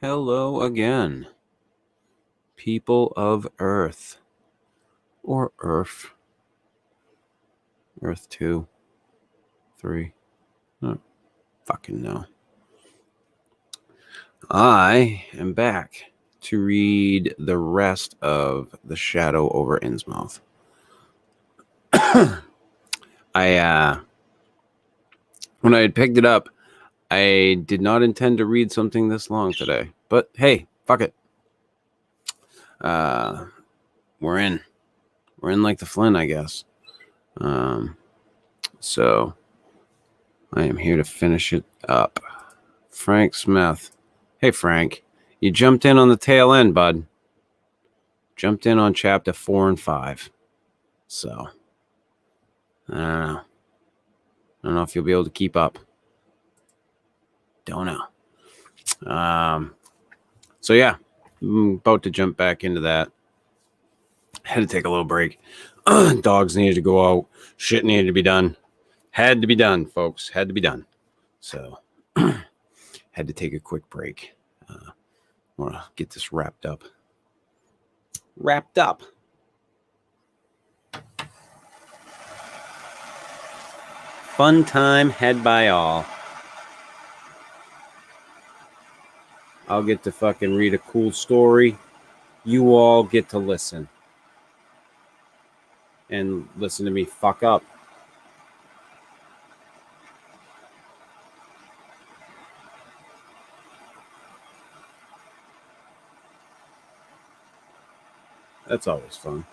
Hello again, people of Earth. Or Earth. Earth 2, 3. Oh, fucking no. I am back to read the rest of The Shadow over Innsmouth. When I had picked it up, I did not intend to read something this long today. But hey, fuck it. We're in. We're in like the Flynn, I guess. So I am here to finish it up. Frank Smith. Hey, Frank. You jumped in on the tail end, bud. Jumped in on chapter 4 and 5. So, I don't know. I don't know if you'll be able to keep up. Don't know. So, yeah. I'm about to jump back into that. Had to take a little break. Dogs needed to go out. Shit needed to be done. Had to be done, folks. Had to be done. So, had to take a quick break. I want to get this wrapped up. Fun time had by all. I'll get to fucking read a cool story. You all get to listen. And listen to me fuck up. That's always fun.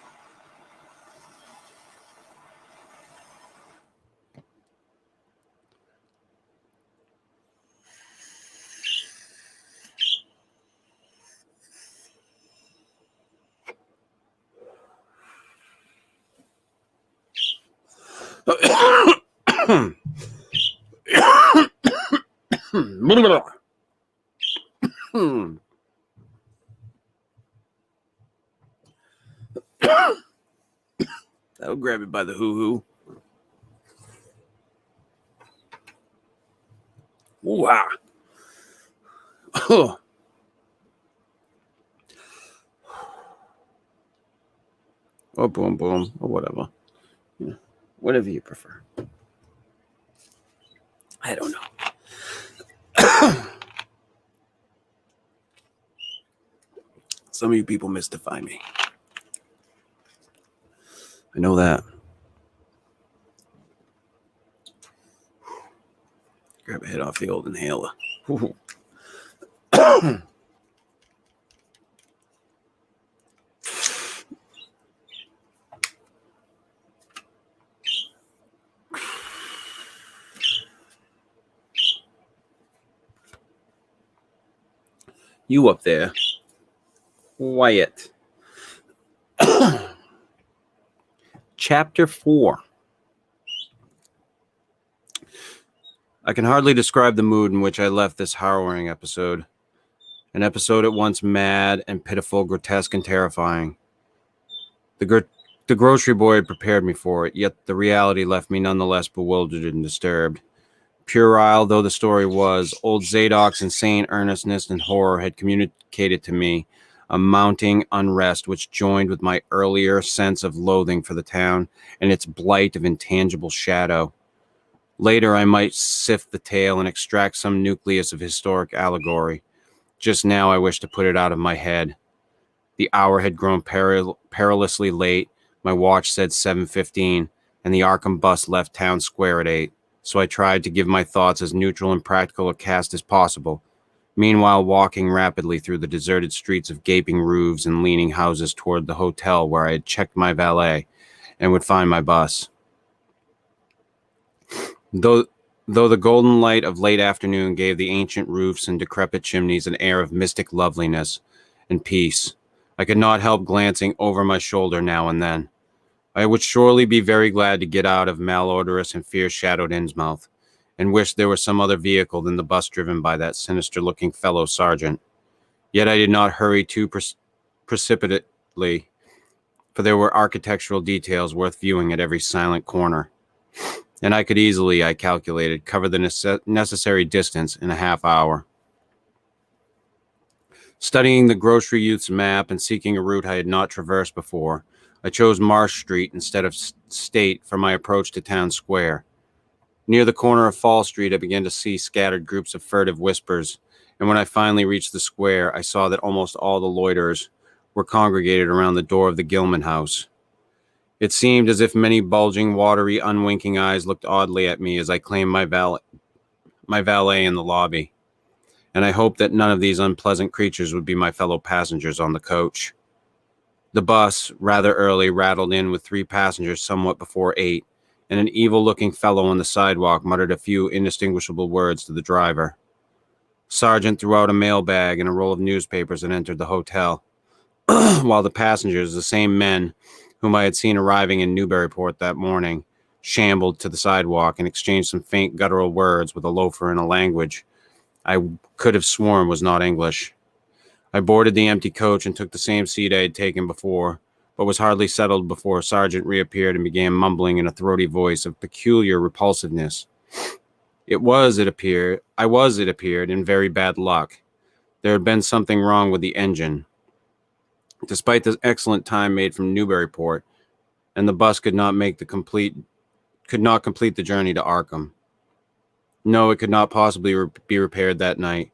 That'll grab it by the hoo-hoo. Ooh-ah. Oh. Or boom, boom, or whatever. Yeah. Whatever you prefer. I don't know. Some of you people mystify me. I know that. Grab a head off the old inhaler. You up there. Quiet. Chapter 4. I can hardly describe the mood in which I left this harrowing episode. An episode at once mad and pitiful, grotesque and terrifying. The grocery boy had prepared me for it, yet the reality left me nonetheless bewildered and disturbed. Puerile though the story was, old Zadok's insane earnestness and horror had communicated to me a mounting unrest which joined with my earlier sense of loathing for the town and its blight of intangible shadow. Later, I might sift the tale and extract some nucleus of historic allegory. Just now, I wish to put it out of my head. The hour had grown perilously late. My watch said 7:15, and the Arkham bus left town square at 8. So I tried to give my thoughts as neutral and practical a cast as possible, meanwhile walking rapidly through the deserted streets of gaping roofs and leaning houses toward the hotel where I had checked my valet and would find my bus. Though the golden light of late afternoon gave the ancient roofs and decrepit chimneys an air of mystic loveliness and peace, I could not help glancing over my shoulder now and then. I would surely be very glad to get out of malodorous and fear-shadowed Innsmouth, and wish there was some other vehicle than the bus driven by that sinister-looking fellow sergeant. Yet I did not hurry too precipitately, for there were architectural details worth viewing at every silent corner, and I could easily, I calculated, cover the necessary distance in a half hour. Studying the grocery youth's map and seeking a route I had not traversed before, I chose Marsh Street instead of State for my approach to Town Square. Near the corner of Fall Street, I began to see scattered groups of furtive whispers, and when I finally reached the square, I saw that almost all the loiterers were congregated around the door of the Gilman house. It seemed as if many bulging, watery, unwinking eyes looked oddly at me as I claimed my valet in the lobby, and I hoped that none of these unpleasant creatures would be my fellow passengers on the coach. The bus, rather early, rattled in with 3 passengers somewhat before 8, and an evil-looking fellow on the sidewalk muttered a few indistinguishable words to the driver. Sergeant threw out a mailbag and a roll of newspapers and entered the hotel, while the passengers, the same men whom I had seen arriving in Newburyport that morning, shambled to the sidewalk and exchanged some faint guttural words with a loafer in a language I could have sworn was not English. I boarded the empty coach and took the same seat I had taken before, but was hardly settled before a sergeant reappeared and began mumbling in a throaty voice of peculiar repulsiveness. I was, it appeared, in very bad luck. There had been something wrong with the engine. Despite the excellent time made from Newburyport, and the bus could not complete the journey to Arkham. No, it could not possibly be repaired that night,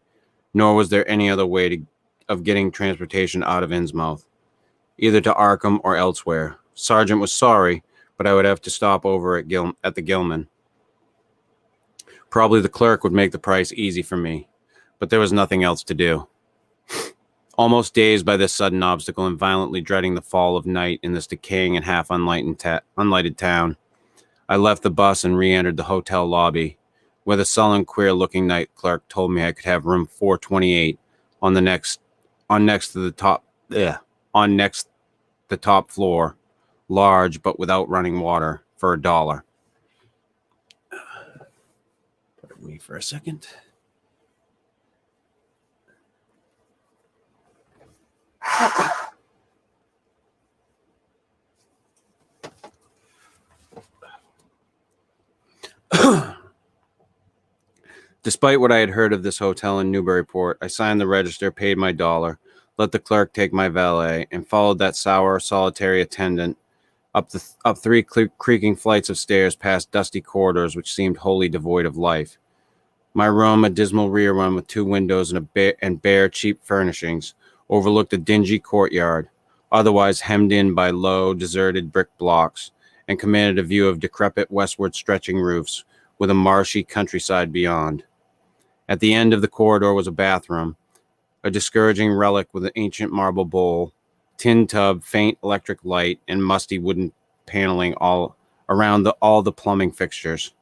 nor was there any other way of getting transportation out of Innsmouth, either to Arkham or elsewhere. Sergeant was sorry, but I would have to stop over at the Gilman. Probably the clerk would make the price easy for me, but there was nothing else to do. Almost dazed by this sudden obstacle and violently dreading the fall of night in this decaying and half unlighted town, I left the bus and re-entered the hotel lobby, where the sullen, queer-looking night clerk told me I could have room 428 on the top floor, large but without running water, for $1. Pardon me for a second. Despite what I had heard of this hotel in Newburyport, I signed the register, paid my $1, let the clerk take my valet, and followed that sour, solitary attendant up 3 creaking flights of stairs past dusty corridors which seemed wholly devoid of life. My room, a dismal rear one with 2 windows and bare, cheap furnishings, overlooked a dingy courtyard, otherwise hemmed in by low, deserted brick blocks, and commanded a view of decrepit westward stretching roofs with a marshy countryside beyond. At the end of the corridor was a bathroom, a discouraging relic with an ancient marble bowl, tin tub, faint electric light, and musty wooden paneling all around all the plumbing fixtures.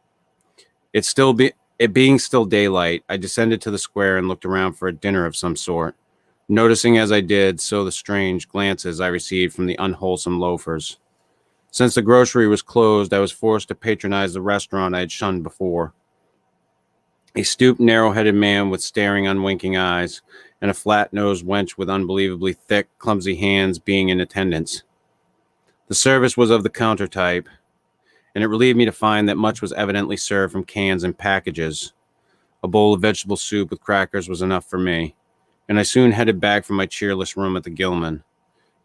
It being still daylight, I descended to the square and looked around for a dinner of some sort, noticing as I did so the strange glances I received from the unwholesome loafers. Since the grocery was closed, I was forced to patronize the restaurant I had shunned before. A stooped, narrow-headed man with staring, unwinking eyes, and a flat-nosed wench with unbelievably thick, clumsy hands being in attendance. The service was of the counter type, and it relieved me to find that much was evidently served from cans and packages. A bowl of vegetable soup with crackers was enough for me, and I soon headed back from my cheerless room at the Gilman,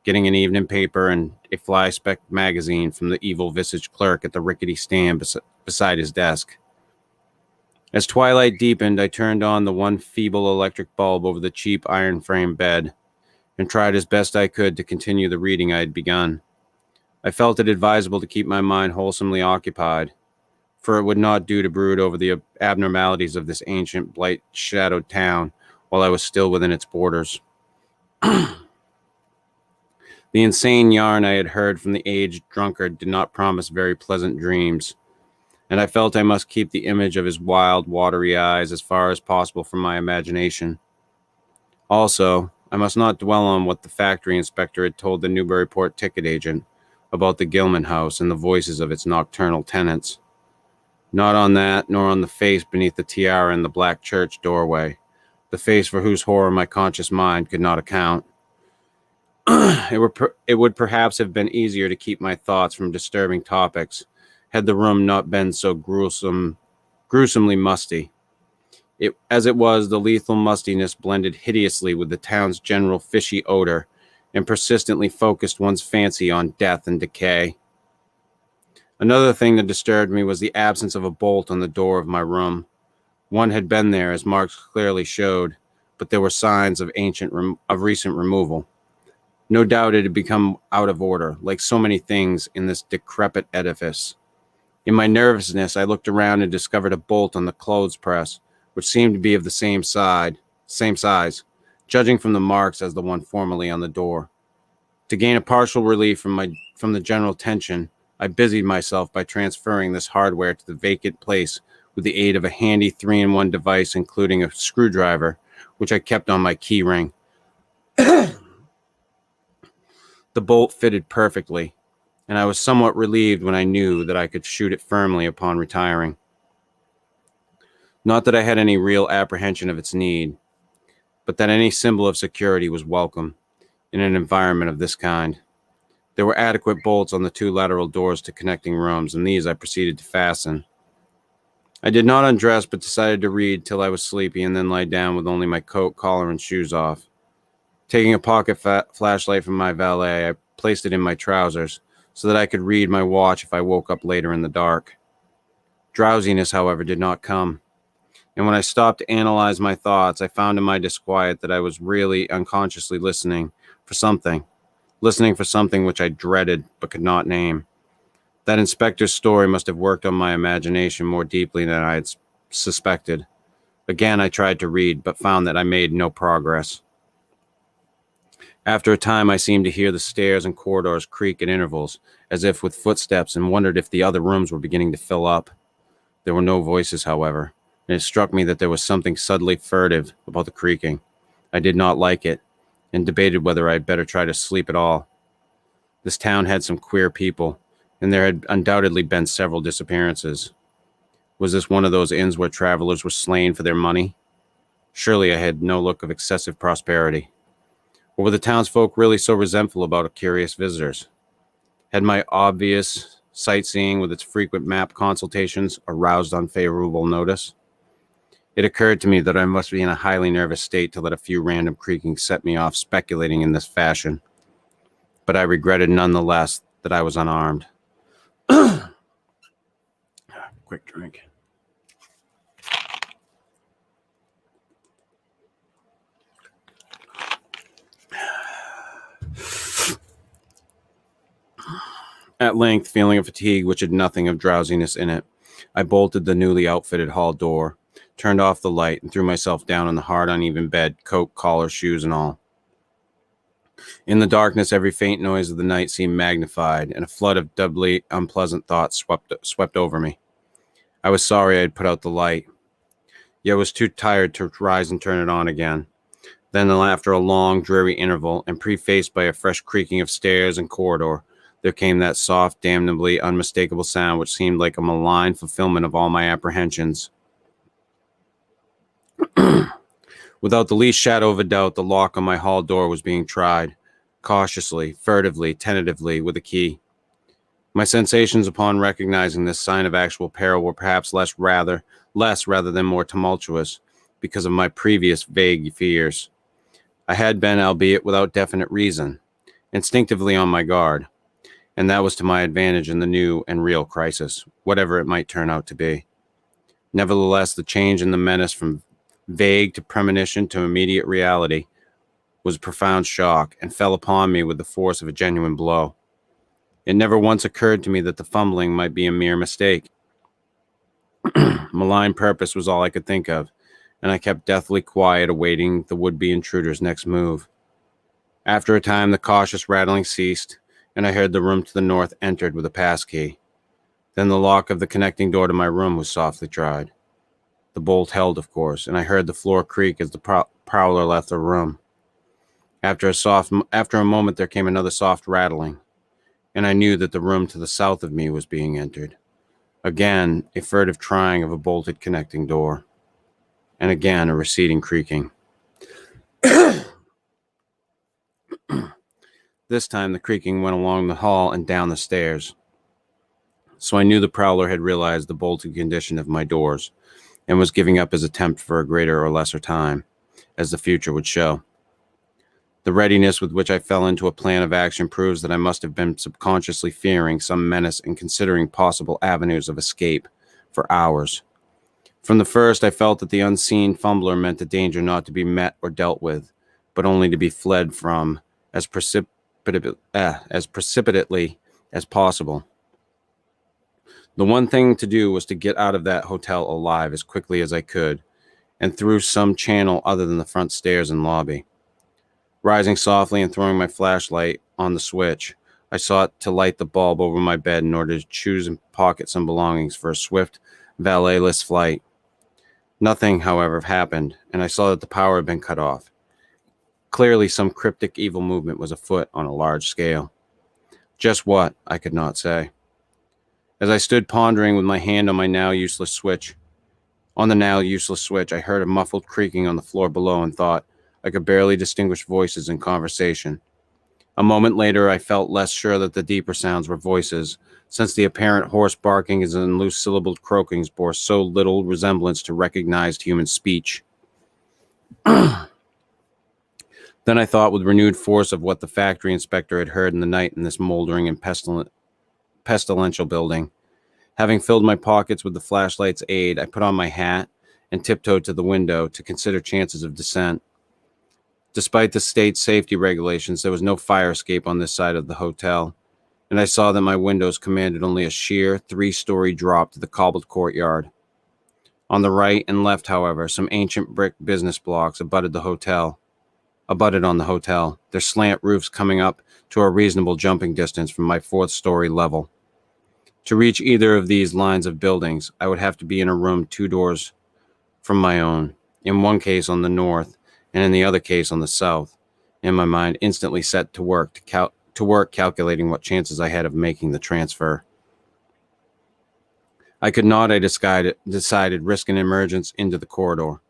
getting an evening paper and a fly-specked magazine from the evil-visaged clerk at the rickety stand beside his desk. As twilight deepened, I turned on the one feeble electric bulb over the cheap iron-frame bed and tried as best I could to continue the reading I had begun. I felt it advisable to keep my mind wholesomely occupied, for it would not do to brood over the abnormalities of this ancient, blight-shadowed town while I was still within its borders. The insane yarn I had heard from the aged drunkard did not promise very pleasant dreams, and I felt I must keep the image of his wild, watery eyes as far as possible from my imagination. Also, I must not dwell on what the factory inspector had told the Newburyport ticket agent about the Gilman house and the voices of its nocturnal tenants. Not on that, nor on the face beneath the tiara in the black church doorway, the face for whose horror my conscious mind could not account. It would perhaps have been easier to keep my thoughts from disturbing topics had the room not been so gruesomely musty. As it was, the lethal mustiness blended hideously with the town's general fishy odor and persistently focused one's fancy on death and decay. Another thing that disturbed me was the absence of a bolt on the door of my room. One had been there, as marks clearly showed, but there were signs of recent removal. No doubt it had become out of order, like so many things in this decrepit edifice. In my nervousness, I looked around and discovered a bolt on the clothes press, which seemed to be of the same size, judging from the marks as the one formerly on the door. To gain a partial relief from the general tension, I busied myself by transferring this hardware to the vacant place with the aid of a handy 3-in-1 device, including a screwdriver, which I kept on my key ring. The bolt fitted perfectly, and I was somewhat relieved when I knew that I could shoot it firmly upon retiring. Not that I had any real apprehension of its need, but that any symbol of security was welcome in an environment of this kind. There were adequate bolts on the 2 lateral doors to connecting rooms, and these I proceeded to fasten. I did not undress, but decided to read till I was sleepy and then lie down with only my coat, collar, and shoes off. Taking a pocket flashlight from my valet, I placed it in my trousers so that I could read my watch if I woke up later in the dark. Drowsiness, however, did not come, and when I stopped to analyze my thoughts, I found in my disquiet that I was really unconsciously listening for something which I dreaded but could not name. That inspector's story must have worked on my imagination more deeply than I had suspected. Again, I tried to read, but found that I made no progress. After a time, I seemed to hear the stairs and corridors creak at intervals, as if with footsteps, and wondered if the other rooms were beginning to fill up. There were no voices, however, and it struck me that there was something subtly furtive about the creaking. I did not like it, and debated whether I had better try to sleep at all. This town had some queer people, and there had undoubtedly been several disappearances. Was this one of those inns where travelers were slain for their money? Surely I had no look of excessive prosperity. Or were the townsfolk really so resentful about curious visitors? Had my obvious sightseeing with its frequent map consultations aroused unfavorable notice? It occurred to me that I must be in a highly nervous state to let a few random creakings set me off speculating in this fashion. But I regretted nonetheless that I was unarmed. Quick drink. At length, feeling a fatigue which had nothing of drowsiness in it, I bolted the newly outfitted hall door, turned off the light, and threw myself down on the hard, uneven bed, coat, collar, shoes, and all. In the darkness, every faint noise of the night seemed magnified, and a flood of doubly unpleasant thoughts swept over me. I was sorry I had put out the light, yet was too tired to rise and turn it on again. Then, after a long, dreary interval, and prefaced by a fresh creaking of stairs and corridor, there came that soft, damnably unmistakable sound which seemed like a malign fulfillment of all my apprehensions. Without the least shadow of a doubt, the lock on my hall door was being tried, cautiously, furtively, tentatively, with a key. My sensations upon recognizing this sign of actual peril were perhaps less rather than more tumultuous, because of my previous vague fears. I had been, albeit without definite reason, instinctively on my guard, and that was to my advantage in the new and real crisis, whatever it might turn out to be. Nevertheless, the change in the menace from vague to premonition to immediate reality was a profound shock, and fell upon me with the force of a genuine blow. It never once occurred to me that the fumbling might be a mere mistake. Malign purpose was all I could think of, and I kept deathly quiet, awaiting the would-be intruder's next move. After a time, the cautious rattling ceased, and I heard the room to the north entered with a passkey. Then the lock of the connecting door to my room was softly tried. The bolt held, of course, and I heard the floor creak as the prowler left the room. After a moment, there came another soft rattling, and I knew that the room to the south of me was being entered. Again, a furtive trying of a bolted connecting door, and again a receding creaking. This time the creaking went along the hall and down the stairs. So I knew the prowler had realized the bolted condition of my doors, and was giving up his attempt for a greater or lesser time, as the future would show. The readiness with which I fell into a plan of action proves that I must have been subconsciously fearing some menace and considering possible avenues of escape for hours. From the first, I felt that the unseen fumbler meant the danger not to be met or dealt with, but only to be fled from as precipitately as possible. The one thing to do was to get out of that hotel alive as quickly as I could, and through some channel other than the front stairs and lobby. Rising softly and throwing my flashlight on the switch, I sought to light the bulb over my bed in order to choose and pocket some belongings for a swift, valet-less flight. Nothing, however, happened, and I saw that the power had been cut off. Clearly, some cryptic evil movement was afoot on a large scale. Just what, I could not say. As I stood pondering with my hand on the now useless switch, I heard a muffled creaking on the floor below and thought I could barely distinguish voices in conversation. A moment later, I felt less sure that the deeper sounds were voices, since the apparent hoarse barkings and loose-syllabled croakings bore so little resemblance to recognized human speech. Then I thought with renewed force of what the factory inspector had heard in the night in this moldering and pestilential building. Having filled my pockets with the flashlight's aid, I put on my hat and tiptoed to the window to consider chances of descent. Despite the state's safety regulations, there was no fire escape on this side of the hotel, and I saw that my windows commanded only a sheer 3-story drop to the cobbled courtyard. On the right and left, however, some ancient brick business blocks abutted on the hotel, their slant roofs coming up to a reasonable jumping distance from my 4th-story level. To reach either of these lines of buildings, I would have to be in a room 2 doors from my own, in one case on the north, and in the other case on the south, and my mind instantly set to work calculating what chances I had of making the transfer. I could not, I decided, risk an emergence into the corridor,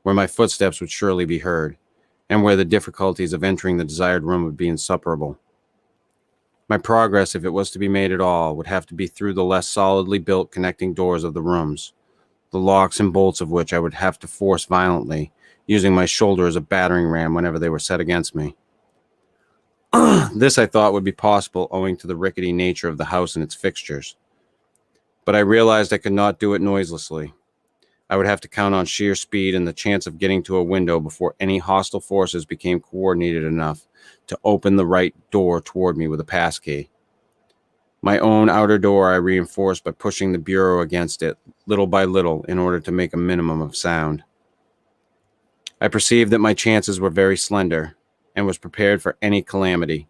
where my footsteps would surely be heard, and where the difficulties of entering the desired room would be insuperable. My progress, if it was to be made at all, would have to be through the less solidly built connecting doors of the rooms, the locks and bolts of which I would have to force violently, using my shoulder as a battering ram whenever they were set against me. This I thought would be possible owing to the rickety nature of the house and its fixtures. But I realized I could not do it noiselessly. I would have to count on sheer speed and the chance of getting to a window before any hostile forces became coordinated enough to open the right door toward me with a passkey. My own outer door I reinforced by pushing the bureau against it, little by little, in order to make a minimum of sound. I perceived that my chances were very slender, and was prepared for any calamity.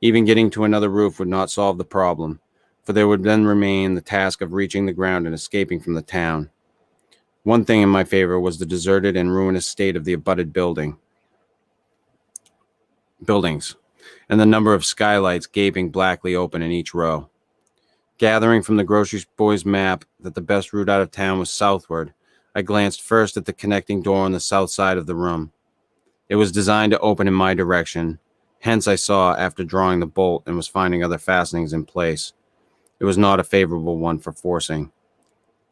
Even getting to another roof would not solve the problem, for there would then remain the task of reaching the ground and escaping from the town. One thing in my favor was the deserted and ruinous state of the abutted buildings, and the number of skylights gaping blackly open in each row. Gathering from the grocery boy's map that the best route out of town was southward, I glanced first at the connecting door on the south side of the room. It was designed to open in my direction, hence I saw after drawing the bolt and was finding other fastenings in place. It was not a favorable one for forcing.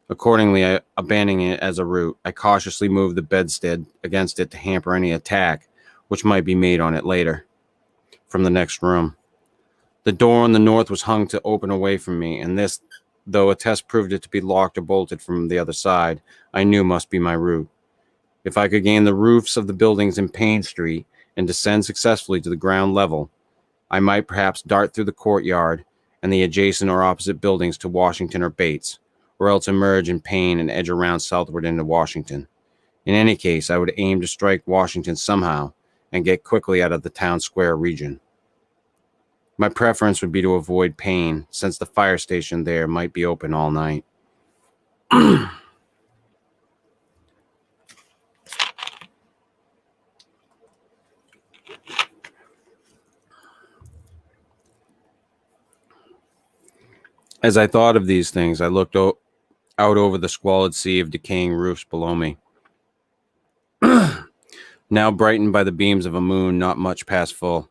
Accordingly, abandoning it as a route, I cautiously moved the bedstead against it to hamper any attack which might be made on it later, from the next room. The door on the north was hung to open away from me, and this, though a test proved it to be locked or bolted from the other side, I knew must be my route. If I could gain the roofs of the buildings in Payne Street and descend successfully to the ground level, I might perhaps dart through the courtyard and the adjacent or opposite buildings to Washington or Bates, or else emerge in Payne and edge around southward into Washington. In any case, I would aim to strike Washington somehow and get quickly out of the town square region. My preference would be to avoid Payne, since the fire station there might be open all night. As I thought of these things, I looked out over the squalid sea of decaying roofs below me, now brightened by the beams of a moon not much past full.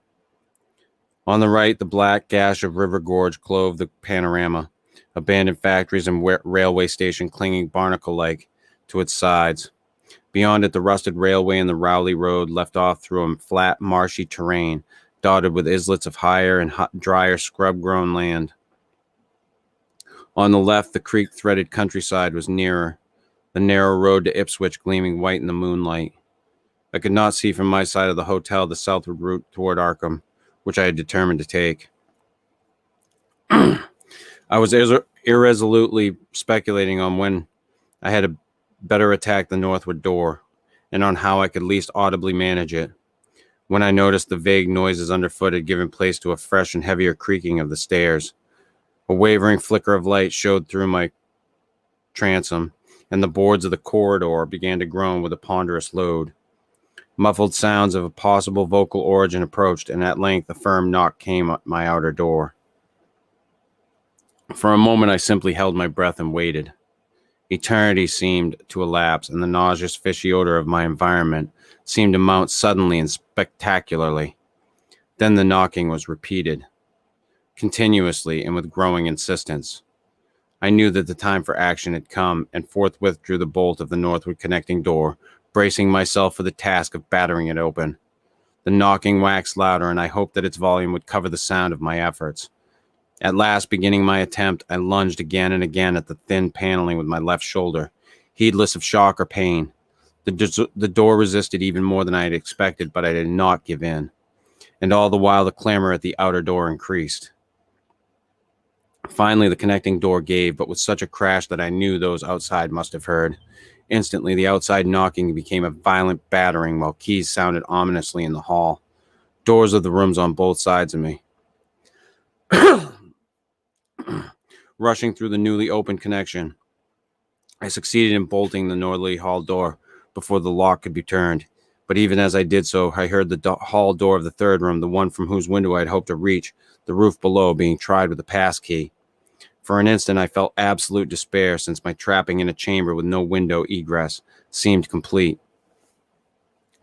On the right, the black gash of River Gorge clove the panorama, abandoned factories and railway station clinging barnacle-like to its sides. Beyond it, the rusted railway and the Rowley Road left off through a flat, marshy terrain, dotted with islets of higher and drier scrub-grown land. On the left, the creek-threaded countryside was nearer, the narrow road to Ipswich gleaming white in the moonlight. I could not see from my side of the hotel the southward route toward Arkham, which I had determined to take. I was irresolutely speculating on when I had better attack the northward door, and on how I could least audibly manage it, when I noticed the vague noises underfoot had given place to a fresh and heavier creaking of the stairs. A wavering flicker of light showed through my transom, and the boards of the corridor began to groan with a ponderous load. Muffled sounds of a possible vocal origin approached, and at length a firm knock came at my outer door. For a moment I simply held my breath and waited. Eternity seemed to elapse, and the nauseous fishy odor of my environment seemed to mount suddenly and spectacularly. Then the knocking was repeated, continuously and with growing insistence. I knew that the time for action had come, and forthwith drew the bolt of the northward connecting door, bracing myself for the task of battering it open. The knocking waxed louder, and I hoped that its volume would cover the sound of my efforts. At last, beginning my attempt, I lunged again and again at the thin paneling with my left shoulder, heedless of shock or pain. The door resisted even more than I had expected, but I did not give in. And all the while the clamor at the outer door increased. Finally, the connecting door gave, but with such a crash that I knew those outside must have heard. Instantly, the outside knocking became a violent battering, while keys sounded ominously in the hall. Doors of the rooms on both sides of me. Rushing through the newly opened connection, I succeeded in bolting the northerly hall door before the lock could be turned. But even as I did so, I heard the hall door of the third room, the one from whose window I had hoped to reach the roof below, being tried with a pass key. For an instant, I felt absolute despair, since my trapping in a chamber with no window egress seemed complete.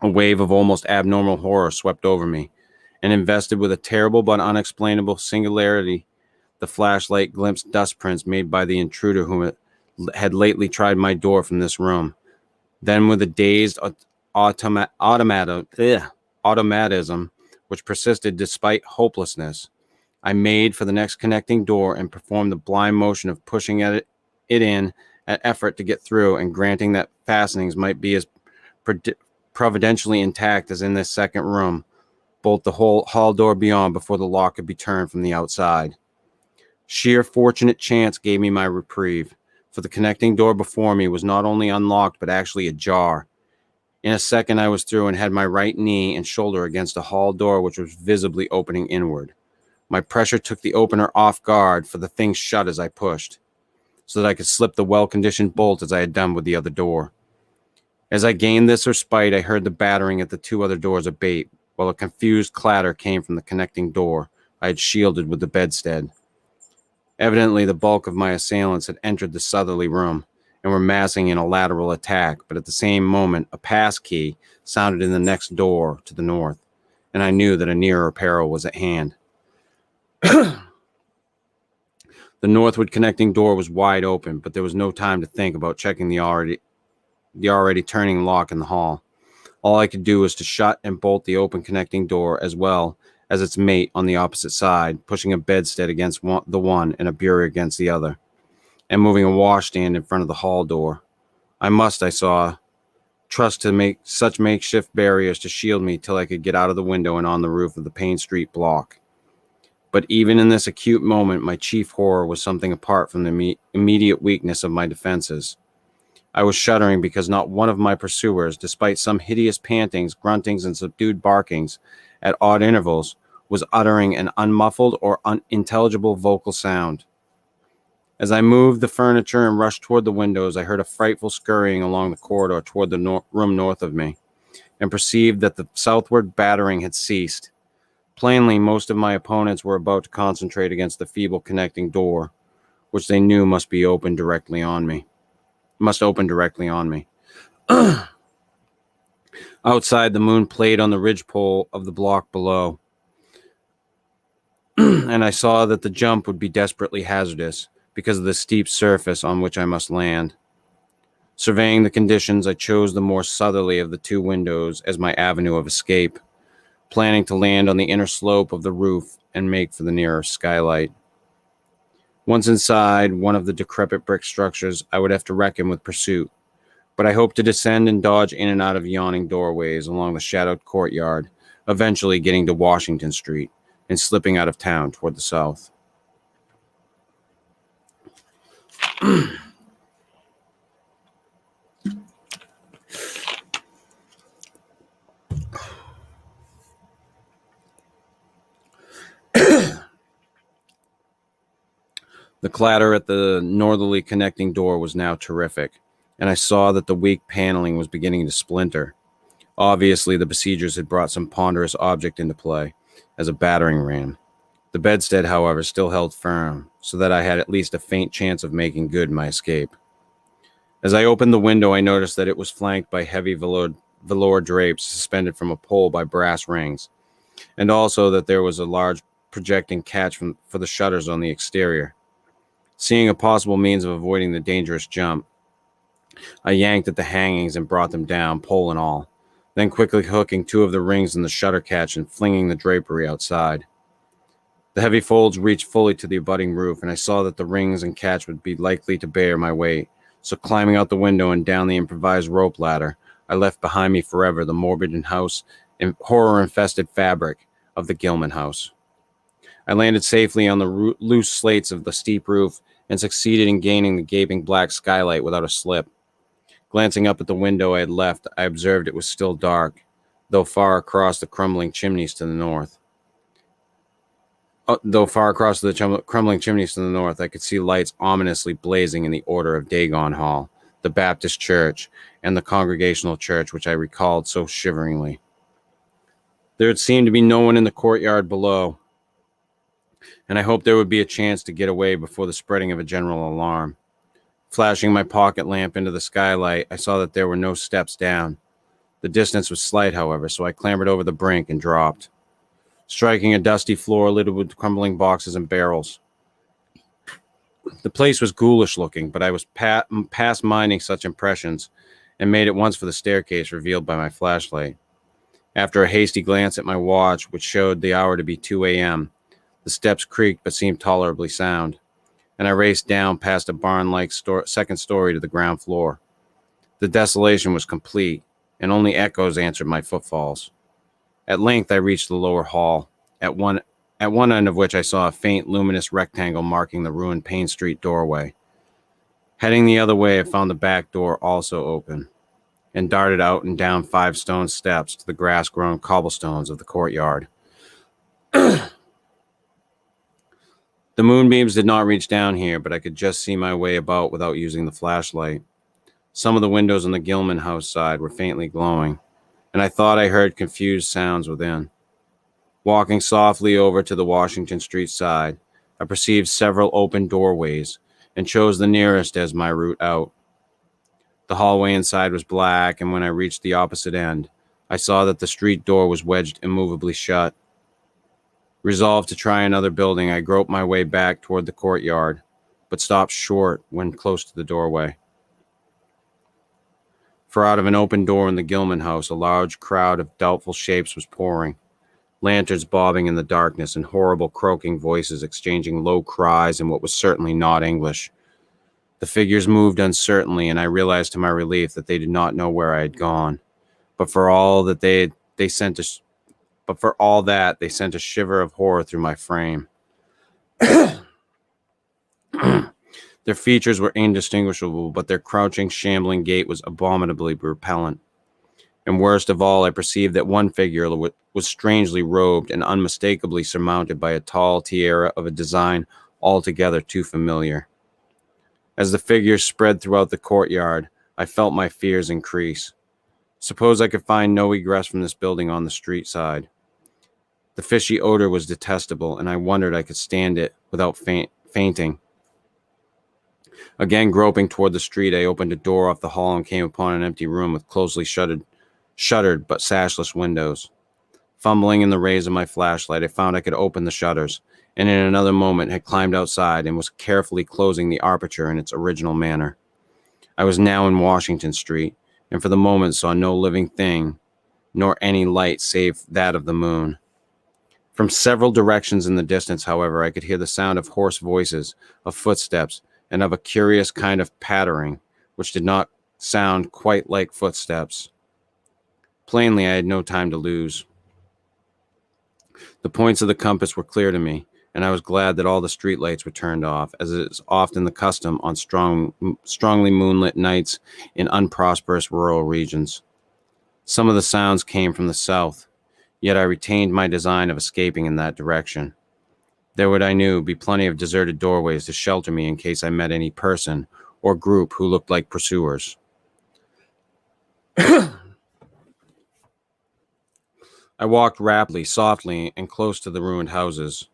A wave of almost abnormal horror swept over me, and invested with a terrible but unexplainable singularity, the flashlight glimpsed dust prints made by the intruder who had lately tried my door from this room. Then, with a dazed automatism which persisted despite hopelessness, I made for the next connecting door and performed the blind motion of pushing at it in an effort to get through, and granting that fastenings might be as providentially intact as in this second room, bolt the whole hall door beyond before the lock could be turned from the outside. Sheer fortunate chance gave me my reprieve, for the connecting door before me was not only unlocked but actually ajar. In a second I was through, and had my right knee and shoulder against a hall door which was visibly opening inward. My pressure took the opener off guard, for the thing shut as I pushed, so that I could slip the well-conditioned bolt as I had done with the other door. As I gained this respite, I heard the battering at the two other doors abate, while a confused clatter came from the connecting door I had shielded with the bedstead. Evidently, the bulk of my assailants had entered the southerly room, and were massing in a lateral attack, but at the same moment a pass key sounded in the next door to the north, and I knew that a nearer peril was at hand. The northward connecting door was wide open, but there was no time to think about checking the already turning lock in the hall. All I could do was to shut and bolt the open connecting door, as well as its mate on the opposite side, pushing a bedstead against the one and a bureau against the other, and moving a washstand in front of the hall door. I saw, trust to make such makeshift barriers to shield me till I could get out of the window and on the roof of the Payne Street block. But even in this acute moment, my chief horror was something apart from the immediate weakness of my defenses. I was shuddering because not one of my pursuers, despite some hideous pantings, gruntings, and subdued barkings at odd intervals, was uttering an unmuffled or unintelligible vocal sound. As I moved the furniture and rushed toward the windows, I heard a frightful scurrying along the corridor toward the room north of me, and perceived that the southward battering had ceased. Plainly, most of my opponents were about to concentrate against the feeble connecting door, which they knew must open directly on me. Outside, the moon played on the ridgepole of the block below, and I saw that the jump would be desperately hazardous because of the steep surface on which I must land. Surveying the conditions, I chose the more southerly of the two windows as my avenue of escape, planning to land on the inner slope of the roof and make for the nearer skylight. Once inside one of the decrepit brick structures, I would have to reckon with pursuit, but I hoped to descend and dodge in and out of yawning doorways along the shadowed courtyard, eventually getting to Washington Street and slipping out of town toward the south. The clatter at the northerly connecting door was now terrific, and I saw that the weak paneling was beginning to splinter. Obviously, the besiegers had brought some ponderous object into play as a battering ram. The bedstead, however, still held firm, so that I had at least a faint chance of making good my escape. As I opened the window, I noticed that it was flanked by heavy velour drapes suspended from a pole by brass rings, and also that there was a large projecting catch for the shutters on the exterior. Seeing a possible means of avoiding the dangerous jump, I yanked at the hangings and brought them down, pole and all, then quickly hooking two of the rings in the shutter catch and flinging the drapery outside. The heavy folds reached fully to the abutting roof, and I saw that the rings and catch would be likely to bear my weight, so climbing out the window and down the improvised rope ladder, I left behind me forever the morbid and horror-infested fabric of the Gilman house. I landed safely on the loose slates of the steep roof and succeeded in gaining the gaping black skylight without a slip. Glancing up at the window I had left, I observed it was still dark, though far across the crumbling chimneys to the north. I could see lights ominously blazing in the Order of Dagon Hall, the Baptist Church, and the Congregational Church, which I recalled so shiveringly. There had seemed to be no one in the courtyard below, and I hoped there would be a chance to get away before the spreading of a general alarm. Flashing my pocket lamp into the skylight, I saw that there were no steps down. The distance was slight, however, so I clambered over the brink and dropped, striking a dusty floor littered with crumbling boxes and barrels. The place was ghoulish looking, but I was past minding such impressions and made at once for the staircase revealed by my flashlight. After a hasty glance at my watch, which showed the hour to be 2 a.m., the steps creaked but seemed tolerably sound, and I raced down past a barn-like second story to the ground floor. The desolation was complete, and only echoes answered my footfalls. At length I reached the lower hall, at one end of which I saw a faint luminous rectangle marking the ruined Payne Street doorway. Heading the other way, I found the back door also open, and darted out and down 5 stone steps to the grass-grown cobblestones of the courtyard. The moonbeams did not reach down here, but I could just see my way about without using the flashlight. Some of the windows on the Gilman house side were faintly glowing, and I thought I heard confused sounds within. Walking softly over to the Washington Street side, I perceived several open doorways and chose the nearest as my route out. The hallway inside was black, and when I reached the opposite end, I saw that the street door was wedged immovably shut. Resolved to try another building, I groped my way back toward the courtyard, but stopped short when close to the doorway. For out of an open door in the Gilman house, a large crowd of doubtful shapes was pouring, lanterns bobbing in the darkness and horrible croaking voices exchanging low cries in what was certainly not English. The figures moved uncertainly, and I realized to my relief that they did not know where I had gone. But for all that they sent a shiver of horror through my frame. Their features were indistinguishable, but their crouching, shambling gait was abominably repellent. And worst of all, I perceived that one figure was strangely robed and unmistakably surmounted by a tall tiara of a design altogether too familiar. As the figures spread throughout the courtyard, I felt my fears increase. Suppose I could find no egress from this building on the street side. The fishy odor was detestable, and I wondered I could stand it without fainting. Again groping toward the street, I opened a door off the hall and came upon an empty room with closely shuttered but sashless windows. Fumbling in the rays of my flashlight, I found I could open the shutters, and in another moment had climbed outside and was carefully closing the aperture in its original manner. I was now in Washington Street, and for the moment saw no living thing, nor any light save that of the moon. From several directions in the distance, however, I could hear the sound of hoarse voices, of footsteps, and of a curious kind of pattering, which did not sound quite like footsteps. Plainly, I had no time to lose. The points of the compass were clear to me, and I was glad that all the streetlights were turned off, as is often the custom on strongly moonlit nights in unprosperous rural regions. Some of the sounds came from the south, yet I retained my design of escaping in that direction. There would, I knew, be plenty of deserted doorways to shelter me in case I met any person or group who looked like pursuers. I walked rapidly, softly, and close to the ruined houses.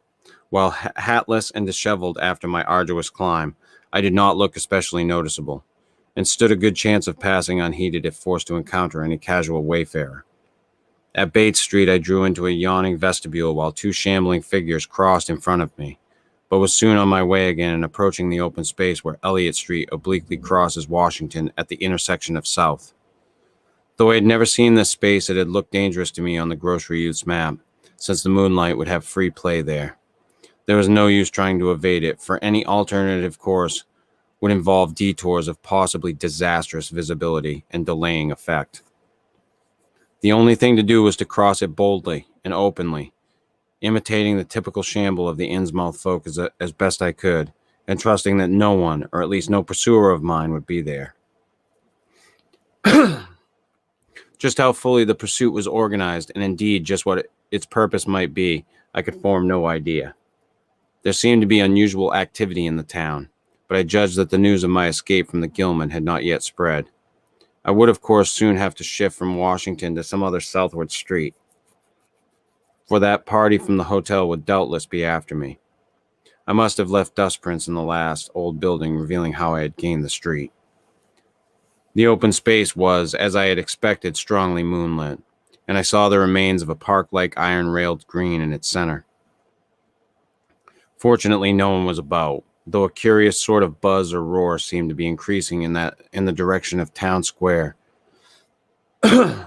While hatless and disheveled after my arduous climb, I did not look especially noticeable, and stood a good chance of passing unheeded if forced to encounter any casual wayfarer. At Bates Street, I drew into a yawning vestibule while two shambling figures crossed in front of me, but was soon on my way again and approaching the open space where Elliott Street obliquely crosses Washington at the intersection of South. Though I had never seen this space, it had looked dangerous to me on the grocery youth's map, since the moonlight would have free play there. There was no use trying to evade it, for any alternative course would involve detours of possibly disastrous visibility and delaying effect. The only thing to do was to cross it boldly and openly, imitating the typical shamble of the Innsmouth folk as best I could, and trusting that no one, or at least no pursuer of mine, would be there. Just how fully the pursuit was organized, and indeed just what its purpose might be, I could form no idea. There seemed to be unusual activity in the town, but I judged that the news of my escape from the Gilman had not yet spread. I would, of course, soon have to shift from Washington to some other southward street, for that party from the hotel would doubtless be after me. I must have left dust prints in the last old building revealing how I had gained the street. The open space was, as I had expected, strongly moonlit, and I saw the remains of a park-like iron-railed green in its center. Fortunately, no one was about, though a curious sort of buzz or roar seemed to be increasing in the direction of Town Square.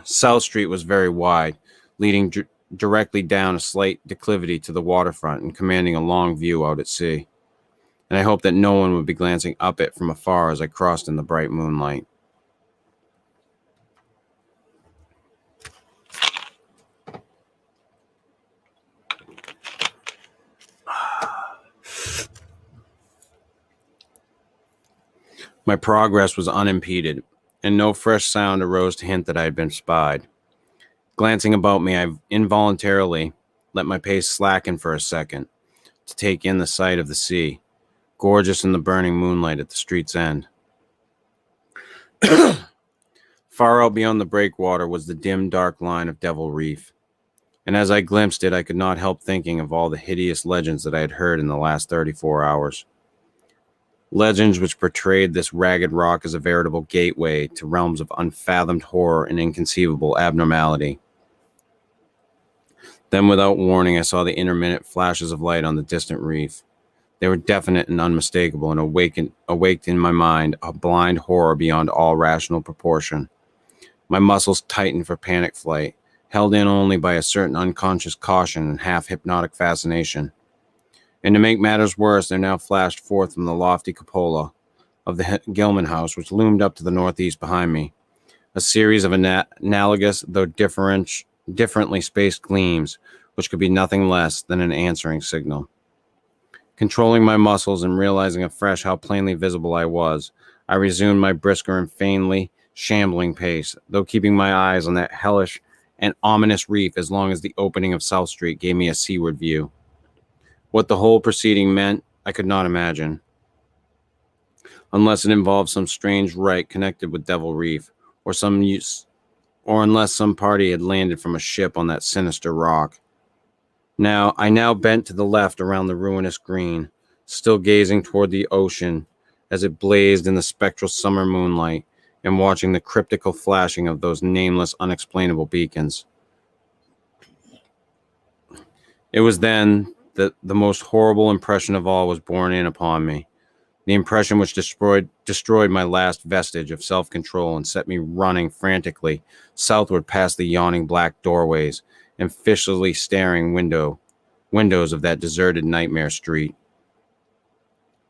South Street was very wide, leading directly down a slight declivity to the waterfront and commanding a long view out at sea, and I hoped that no one would be glancing up it from afar as I crossed in the bright moonlight. My progress was unimpeded, and no fresh sound arose to hint that I had been spied. Glancing about me, I involuntarily let my pace slacken for a second to take in the sight of the sea, gorgeous in the burning moonlight at the street's end. Far out beyond the breakwater was the dim, dark line of Devil Reef, and as I glimpsed it, I could not help thinking of all the hideous legends that I had heard in the last 34 hours. Legends which portrayed this ragged rock as a veritable gateway to realms of unfathomed horror and inconceivable abnormality. Then, without warning, I saw the intermittent flashes of light on the distant reef. They were definite and unmistakable, and awaked in my mind a blind horror beyond all rational proportion. My muscles tightened for panic flight, held in only by a certain unconscious caution and half-hypnotic fascination. And to make matters worse, there now flashed forth from the lofty cupola of the Gilman house, which loomed up to the northeast behind me, a series of analogous, though differently spaced gleams, which could be nothing less than an answering signal. Controlling my muscles and realizing afresh how plainly visible I was, I resumed my brisker and feignedly shambling pace, though keeping my eyes on that hellish and ominous reef as long as the opening of South Street gave me a seaward view. What the whole proceeding meant, I could not imagine, unless it involved some strange rite connected with Devil Reef, or unless some party had landed from a ship on that sinister rock. I now bent to the left around the ruinous green, still gazing toward the ocean as it blazed in the spectral summer moonlight, and watching the cryptical flashing of those nameless, unexplainable beacons. It was then that the most horrible impression of all was borne in upon me. The impression which destroyed my last vestige of self-control and set me running frantically southward past the yawning black doorways and fishily staring windows of that deserted nightmare street.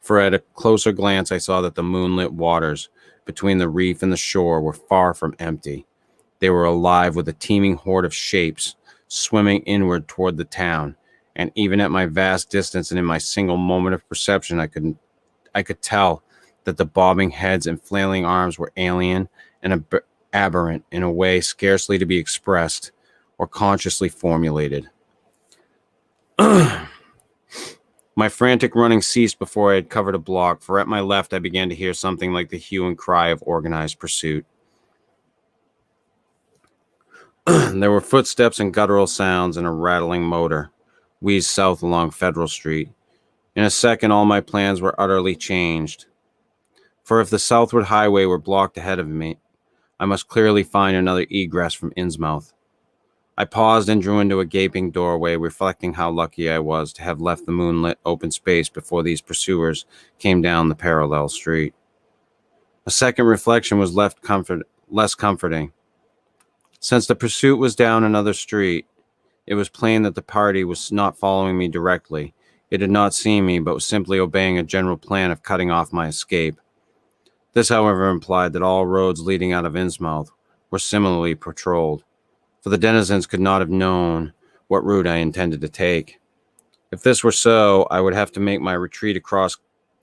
For at a closer glance I saw that the moonlit waters between the reef and the shore were far from empty. They were alive with a teeming horde of shapes swimming inward toward the town, and even at my vast distance and in my single moment of perception I could tell that the bobbing heads and flailing arms were alien and aberrant in a way scarcely to be expressed or consciously formulated. My frantic running ceased before I had covered a block, for at my left I began to hear something like the hue and cry of organized pursuit. There were footsteps and guttural sounds and a rattling motor wheezed south along Federal Street. In a second, all my plans were utterly changed. For if the southward highway were blocked ahead of me, I must clearly find another egress from Innsmouth. I paused and drew into a gaping doorway, reflecting how lucky I was to have left the moonlit open space before these pursuers came down the parallel street. A second reflection was less comforting. Since the pursuit was down another street, it was plain that the party was not following me directly. It had not seen me, but was simply obeying a general plan of cutting off my escape. This, however, implied that all roads leading out of Innsmouth were similarly patrolled, for the denizens could not have known what route I intended to take. If this were so, I would have to make my retreat across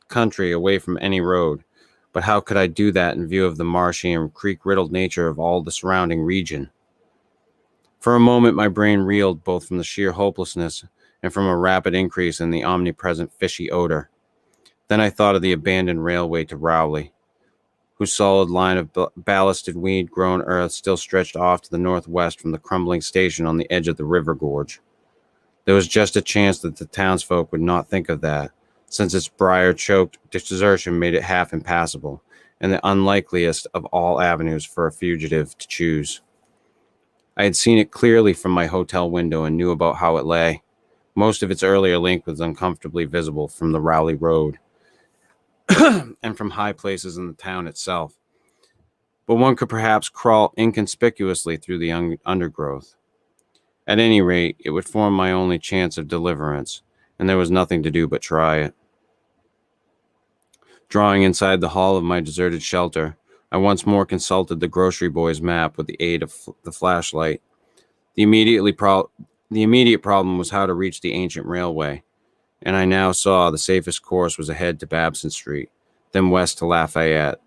country away from any road. But how could I do that in view of the marshy and creek-riddled nature of all the surrounding region? For a moment, my brain reeled both from the sheer hopelessness and from a rapid increase in the omnipresent fishy odor. Then I thought of the abandoned railway to Rowley, whose solid line of ballasted weed-grown earth still stretched off to the northwest from the crumbling station on the edge of the river gorge. There was just a chance that the townsfolk would not think of that, since its briar-choked desertion made it half impassable, and the unlikeliest of all avenues for a fugitive to choose. I had seen it clearly from my hotel window and knew about how it lay. Most of its earlier link was uncomfortably visible from the Rowley Road and from high places in the town itself. But one could perhaps crawl inconspicuously through the undergrowth. At any rate, it would form my only chance of deliverance, and there was nothing to do but try it. Drawing inside the hall of my deserted shelter, I once more consulted the grocery boy's map with the aid of the flashlight. The immediate problem was how to reach the ancient railway, and I now saw the safest course was ahead to Babson Street, then west to Lafayette,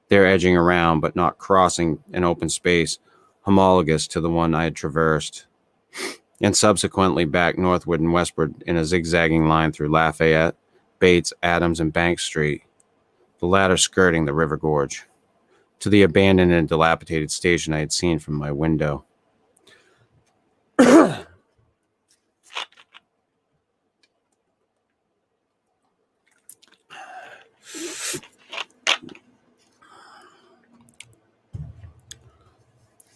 there edging around but not crossing an open space homologous to the one I had traversed, and subsequently back northward and westward in a zigzagging line through Lafayette, Bates, Adams, and Bank Street, the latter skirting the river gorge, to the abandoned and dilapidated station I had seen from my window.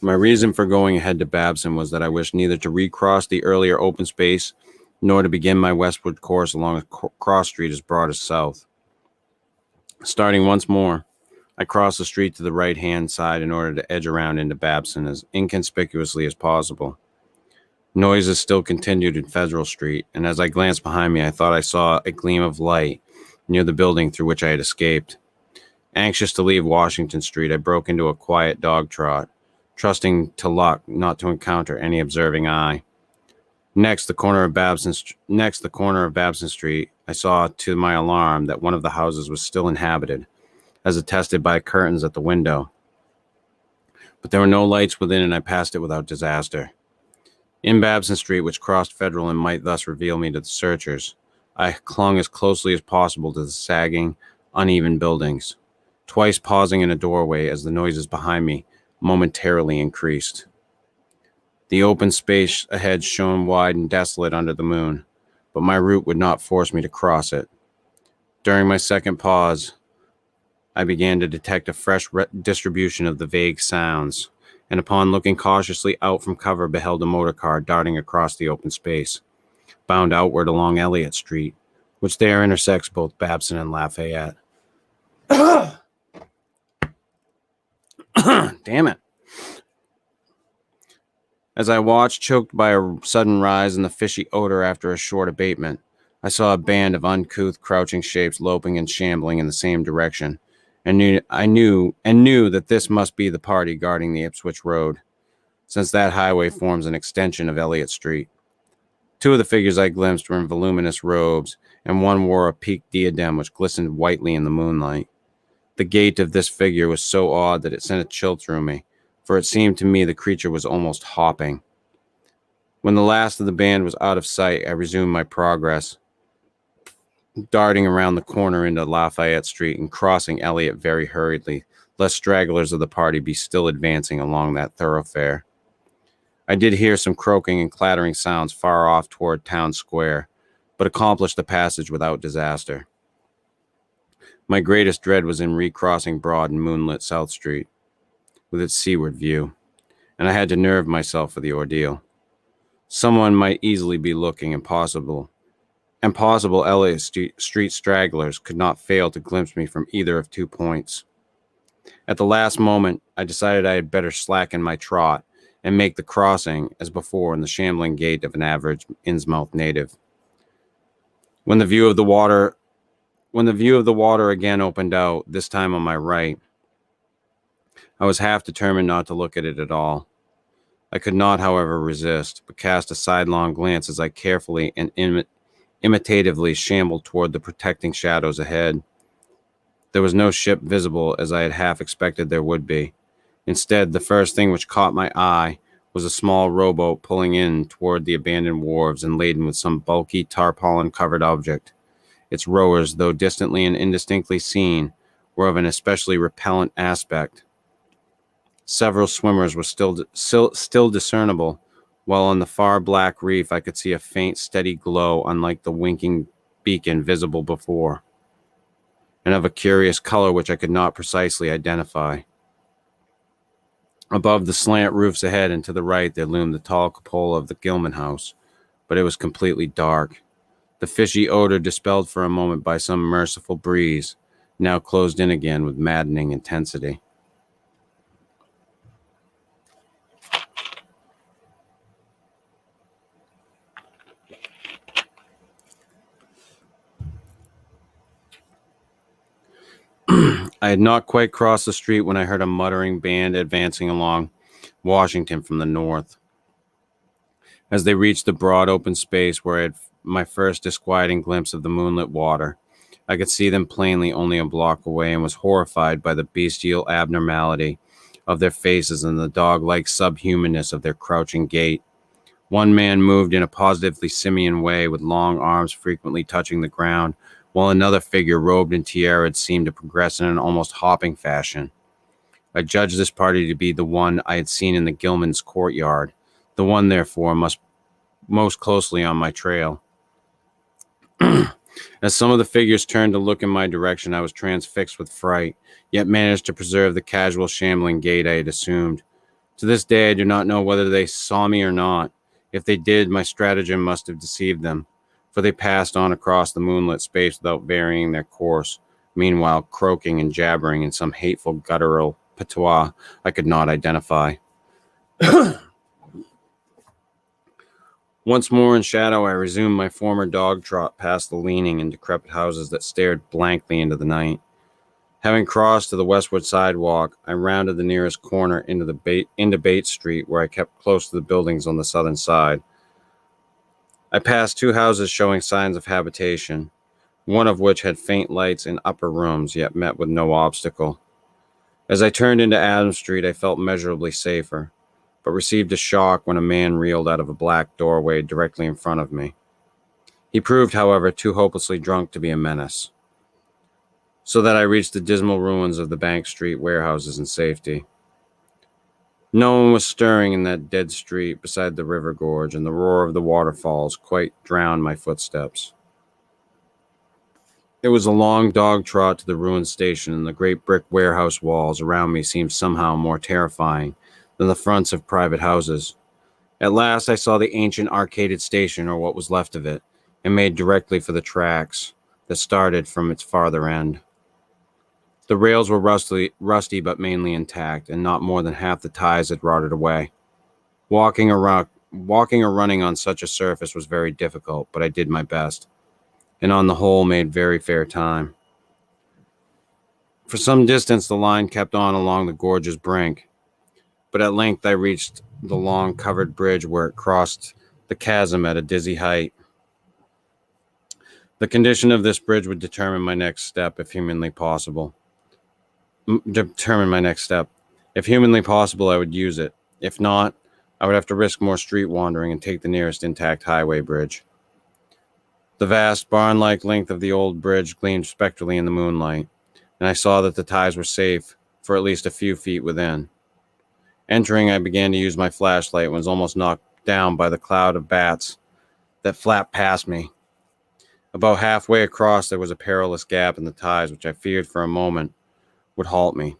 My reason for going ahead to Babson was that I wished neither to recross the earlier open space nor to begin my westward course along a cross street as broad as south. Starting once more, I crossed the street to the right-hand side in order to edge around into Babson as inconspicuously as possible. Noises still continued in Federal Street, and as I glanced behind me, I thought I saw a gleam of light near the building through which I had escaped. Anxious to leave Washington Street, I broke into a quiet dog trot, trusting to luck not to encounter any observing eye. Next, the corner of Babson Street, I saw, to my alarm, that one of the houses was still inhabited, as attested by curtains at the window. But there were no lights within, and I passed it without disaster. In Babson Street, which crossed Federal and might thus reveal me to the searchers, I clung as closely as possible to the sagging, uneven buildings, twice pausing in a doorway as the noises behind me momentarily increased. The open space ahead shone wide and desolate under the moon, but my route would not force me to cross it. During my second pause, I began to detect a fresh distribution of the vague sounds, and upon looking cautiously out from cover, beheld a motor car darting across the open space, bound outward along Elliott Street, which there intersects both Babson and Lafayette. Damn it. As I watched, choked by a sudden rise in the fishy odor after a short abatement, I saw a band of uncouth, crouching shapes loping and shambling in the same direction, and knew that this must be the party guarding the Ipswich Road, since that highway forms an extension of Elliott Street. Two of the figures I glimpsed were in voluminous robes, and one wore a peaked diadem which glistened whitely in the moonlight. The gait of this figure was so odd that it sent a chill through me, for it seemed to me the creature was almost hopping. When the last of the band was out of sight, I resumed my progress, darting around the corner into Lafayette Street and crossing Elliott very hurriedly, lest stragglers of the party be still advancing along that thoroughfare. I did hear some croaking and clattering sounds far off toward Town Square, but accomplished the passage without disaster. My greatest dread was in recrossing broad and moonlit South Street, with its seaward view, and I had to nerve myself for the ordeal. Someone might easily be looking, and possible Elliott Street stragglers could not fail to glimpse me from either of 2 points. At the last moment, I decided I had better slacken my trot and make the crossing, as before, in the shambling gait of an average Innsmouth native. When the view of the water again opened out, this time on my right, I was half determined not to look at it at all. I could not, however, resist, but cast a sidelong glance as I carefully and imitatively shambled toward the protecting shadows ahead. There was no ship visible, as I had half expected there would be. Instead, the first thing which caught my eye was a small rowboat pulling in toward the abandoned wharves and laden with some bulky tarpaulin-covered object. Its rowers, though distantly and indistinctly seen, were of an especially repellent aspect. Several swimmers were still discernible, while on the far black reef I could see a faint, steady glow unlike the winking beacon visible before, and of a curious color which I could not precisely identify. Above the slant roofs ahead and to the right there loomed the tall cupola of the Gilman House, but it was completely dark. The fishy odor dispelled for a moment by some merciful breeze, now closed in again with maddening intensity. I had not quite crossed the street when I heard a muttering band advancing along Washington from the north. As they reached the broad open space where I had my first disquieting glimpse of the moonlit water, I could see them plainly only a block away and was horrified by the bestial abnormality of their faces and the dog-like subhumanness of their crouching gait. One man moved in a positively simian way, with long arms frequently touching the ground, while another figure, robed in tiara'd, seemed to progress in an almost hopping fashion. I judged this party to be the one I had seen in the Gilman's courtyard, the one, therefore, most closely on my trail. As some of the figures turned to look in my direction, I was transfixed with fright, yet managed to preserve the casual shambling gait I had assumed. To this day, I do not know whether they saw me or not. If they did, my stratagem must have deceived them, for they passed on across the moonlit space without varying their course, meanwhile croaking and jabbering in some hateful guttural patois I could not identify. Once more in shadow, I resumed my former dog trot past the leaning and decrepit houses that stared blankly into the night. Having crossed to the westward sidewalk, I rounded the nearest corner into Bate Street, where I kept close to the buildings on the southern side. I passed 2 houses showing signs of habitation, one of which had faint lights in upper rooms, yet met with no obstacle. As I turned into Adams Street, I felt measurably safer, but received a shock when a man reeled out of a black doorway directly in front of me. He proved, however, too hopelessly drunk to be a menace, so that I reached the dismal ruins of the Bank Street warehouses in safety. No one was stirring in that dead street beside the river gorge, and the roar of the waterfalls quite drowned my footsteps. It was a long dog trot to the ruined station, and the great brick warehouse walls around me seemed somehow more terrifying than the fronts of private houses. At last I saw the ancient arcaded station, or what was left of it, and made directly for the tracks that started from its farther end. The rails were rusty but mainly intact, and not more than half the ties had rotted away. Walking or running on such a surface was very difficult, but I did my best, and on the whole made very fair time. For some distance the line kept on along the gorge's brink, but at length I reached the long covered bridge where it crossed the chasm at a dizzy height. The condition of this bridge would determine my next step if humanly possible. If humanly possible, I would use it. If not, I would have to risk more street wandering and take the nearest intact highway bridge. The vast, barn-like length of the old bridge gleamed spectrally in the moonlight, and I saw that the ties were safe for at least a few feet within. Entering, I began to use my flashlight and was almost knocked down by the cloud of bats that flapped past me. About halfway across, there was a perilous gap in the ties, which I feared for a moment would halt me.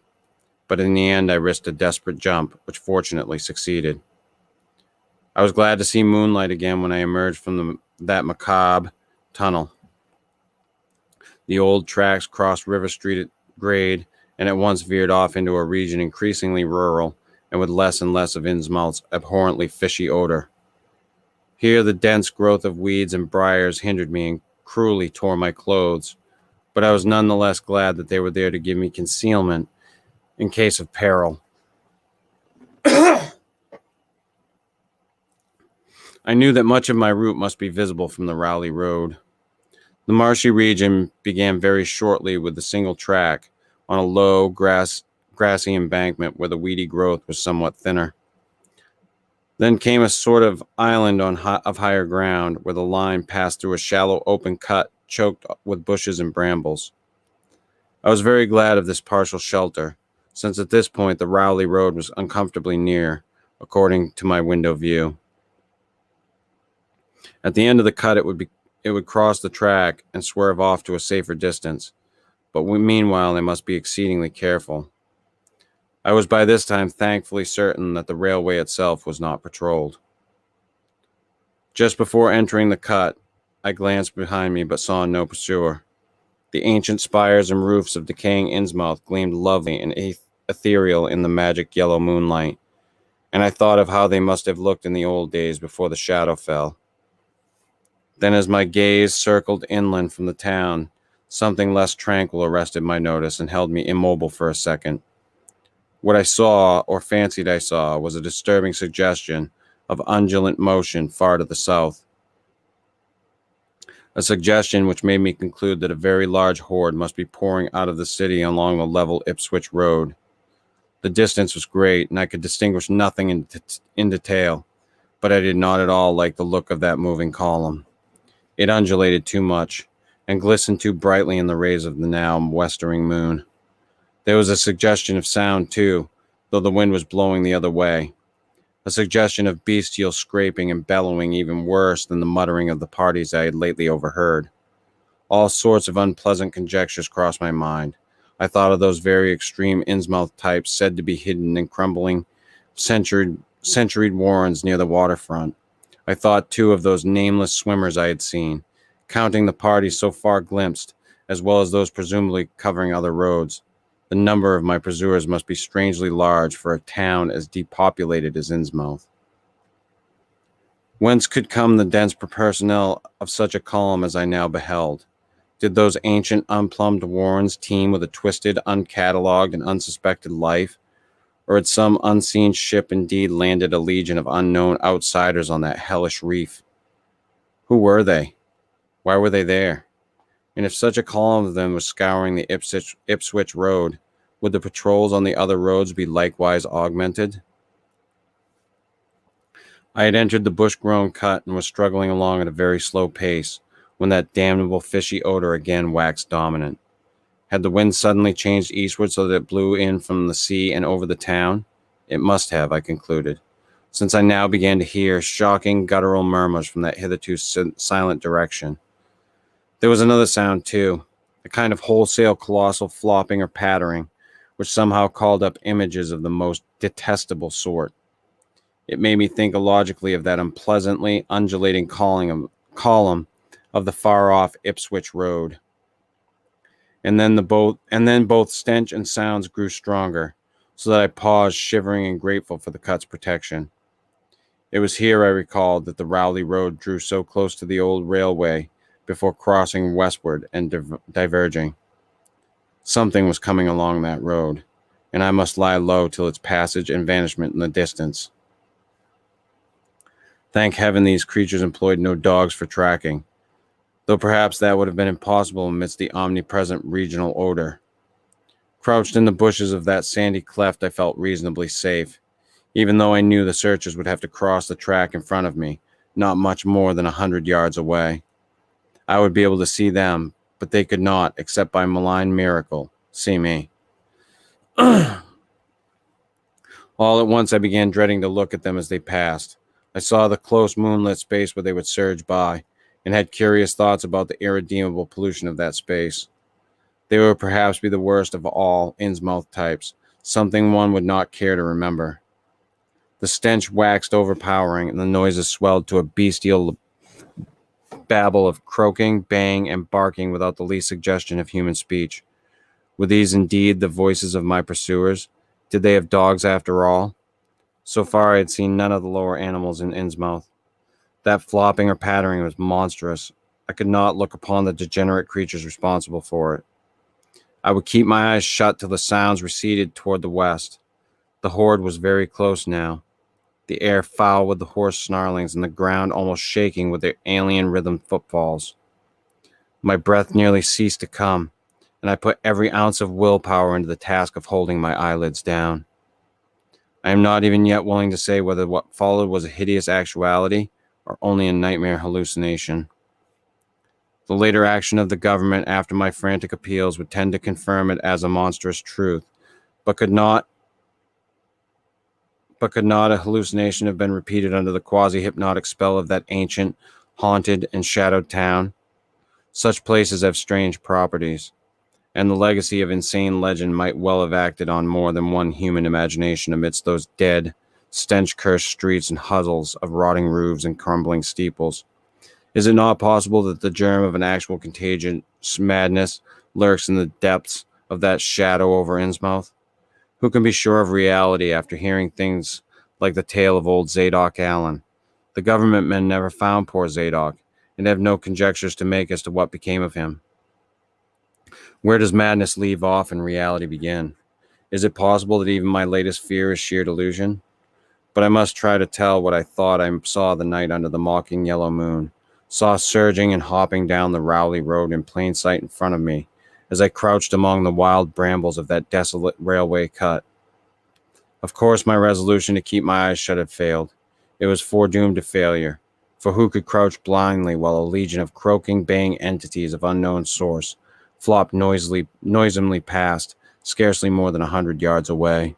But in the end, I risked a desperate jump, which fortunately succeeded. I was glad to see moonlight again when I emerged from that macabre tunnel. The old tracks crossed River Street at grade and at once veered off into a region increasingly rural and with less and less of Innsmouth's abhorrently fishy odor. Here the dense growth of weeds and briars hindered me and cruelly tore my clothes, but I was nonetheless glad that they were there to give me concealment in case of peril. I knew that much of my route must be visible from the Rowley Road. The marshy region began very shortly with a single track on a low, grassy embankment where the weedy growth was somewhat thinner. Then came a sort of island of higher ground where the line passed through a shallow open cut choked with bushes and brambles. I was very glad of this partial shelter, since at this point the Rowley Road was uncomfortably near, according to my window view. At the end of the cut, it would cross the track and swerve off to a safer distance, but meanwhile I must be exceedingly careful. I was by this time thankfully certain that the railway itself was not patrolled. Just before entering the cut, I glanced behind me but saw no pursuer. The ancient spires and roofs of decaying Innsmouth gleamed lovely and ethereal in the magic yellow moonlight, and I thought of how they must have looked in the old days before the shadow fell. Then as my gaze circled inland from the town, something less tranquil arrested my notice and held me immobile for a second. What I saw, or fancied I saw, was a disturbing suggestion of undulant motion far to the south. A suggestion which made me conclude that a very large horde must be pouring out of the city along the level Ipswich Road. The distance was great, and I could distinguish nothing in detail, but I did not at all like the look of that moving column. It undulated too much, and glistened too brightly in the rays of the now westering moon. There was a suggestion of sound, too, though the wind was blowing the other way. A suggestion of bestial scraping and bellowing even worse than the muttering of the parties I had lately overheard. All sorts of unpleasant conjectures crossed my mind. I thought of those very extreme Innsmouth types said to be hidden in crumbling, centuried warrens near the waterfront. I thought, too, of those nameless swimmers I had seen, counting the parties so far glimpsed, as well as those presumably covering other roads. The number of my pursuers must be strangely large for a town as depopulated as Innsmouth. Whence could come the dense personnel of such a column as I now beheld? Did those ancient, unplumbed warrens teem with a twisted, uncatalogued, and unsuspected life? Or had some unseen ship indeed landed a legion of unknown outsiders on that hellish reef? Who were they? Why were they there? And if such a column of them was scouring the Ipswich Road, would the patrols on the other roads be likewise augmented? I had entered the bush-grown cut and was struggling along at a very slow pace when that damnable fishy odor again waxed dominant. Had the wind suddenly changed eastward so that it blew in from the sea and over the town? It must have, I concluded, since I now began to hear shocking guttural murmurs from that hitherto silent direction. There was another sound, too, a kind of wholesale colossal flopping or pattering, which somehow called up images of the most detestable sort. It made me think illogically of that unpleasantly undulating column of the far-off Ipswich Road. and then both stench and sounds grew stronger, so that I paused, shivering and grateful for the cut's protection. It was here, I recalled, that the Rowley Road drew so close to the old railway before crossing westward and diverging. Something was coming along that road, and I must lie low till its passage and vanishment in the distance. Thank heaven these creatures employed no dogs for tracking, though perhaps that would have been impossible amidst the omnipresent regional odor. Crouched in the bushes of that sandy cleft, I felt reasonably safe, even though I knew the searchers would have to cross the track in front of me, not much more than 100 yards away. I would be able to see them, but they could not, except by malign miracle, see me. All at once I began dreading to look at them as they passed. I saw the close moonlit space where they would surge by, and had curious thoughts about the irredeemable pollution of that space. They would perhaps be the worst of all Innsmouth types, something one would not care to remember. The stench waxed overpowering, and the noises swelled to a bestial babble of croaking, baying, and barking without the least suggestion of human speech. Were these indeed the voices of my pursuers? Did they have dogs after all? So far I had seen none of the lower animals in Innsmouth. That flopping or pattering was monstrous. I could not look upon the degenerate creatures responsible for it. I would keep my eyes shut till the sounds receded toward the west. The horde was very close now, the air foul with the hoarse snarlings and the ground almost shaking with their alien rhythm footfalls. My breath nearly ceased to come, and I put every ounce of willpower into the task of holding my eyelids down. I am not even yet willing to say whether what followed was a hideous actuality or only a nightmare hallucination. The later action of the government after my frantic appeals would tend to confirm it as a monstrous truth, but could not a hallucination have been repeated under the quasi-hypnotic spell of that ancient, haunted, and shadowed town? Such places have strange properties, and the legacy of insane legend might well have acted on more than one human imagination amidst those dead, stench-cursed streets and hovels of rotting roofs and crumbling steeples. Is it not possible that the germ of an actual contagious madness lurks in the depths of that shadow over Innsmouth? Who can be sure of reality after hearing things like the tale of old Zadok Allen? The government men never found poor Zadok, and have no conjectures to make as to what became of him. Where does madness leave off and reality begin? Is it possible that even my latest fear is sheer delusion? But I must try to tell what I thought I saw the night under the mocking yellow moon, saw surging and hopping down the Rowley Road in plain sight in front of me, as I crouched among the wild brambles of that desolate railway cut. Of course, my resolution to keep my eyes shut had failed. It was foredoomed to failure, for who could crouch blindly while a legion of croaking, baying entities of unknown source flopped noisomely past, scarcely more than 100 yards away?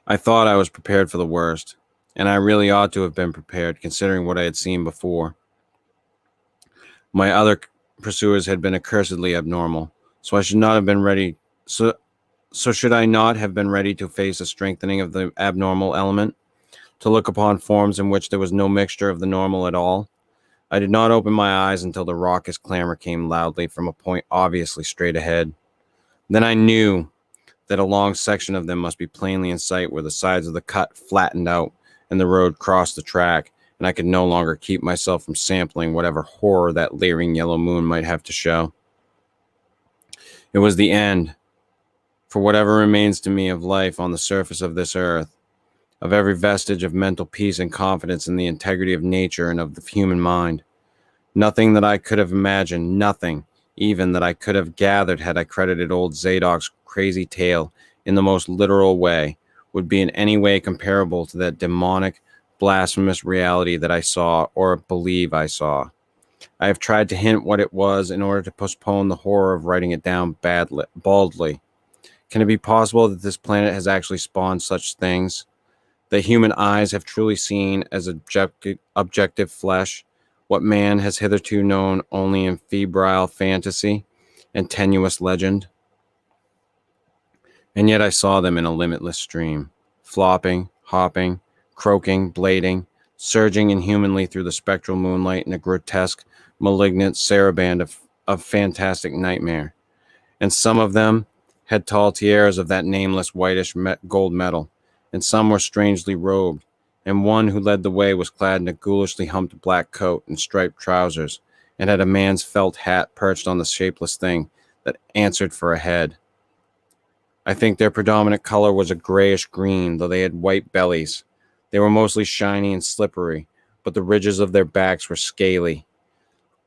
I thought I was prepared for the worst, and I really ought to have been prepared, considering what I had seen before. My other pursuers had been accursedly abnormal, so I should not have been ready. So should I not have been ready to face a strengthening of the abnormal element, to look upon forms in which there was no mixture of the normal at all? I did not open my eyes until the raucous clamor came loudly from a point obviously straight ahead. Then I knew that a long section of them must be plainly in sight where the sides of the cut flattened out and the road crossed the track, and I could no longer keep myself from sampling whatever horror that leering yellow moon might have to show. It was the end, for whatever remains to me of life on the surface of this earth, of every vestige of mental peace and confidence in the integrity of nature and of the human mind. Nothing that I could have imagined, nothing even that I could have gathered had I credited old Zadok's crazy tale in the most literal way, would be in any way comparable to that demonic, blasphemous reality that I saw, or believe I saw. I have tried to hint what it was in order to postpone the horror of writing it down baldly. Can it be possible that this planet has actually spawned such things? That human eyes have truly seen as objective flesh what man has hitherto known only in febrile fantasy, and tenuous legend. And yet I saw them in a limitless stream, flopping, hopping, croaking, blading, surging inhumanly through the spectral moonlight in a grotesque, malignant saraband of fantastic nightmare. And some of them had tall tiaras of that nameless whitish gold metal, and some were strangely robed, and one who led the way was clad in a ghoulishly humped black coat and striped trousers, and had a man's felt hat perched on the shapeless thing that answered for a head. I think their predominant color was a grayish green, though they had white bellies. They were mostly shiny and slippery, but the ridges of their backs were scaly.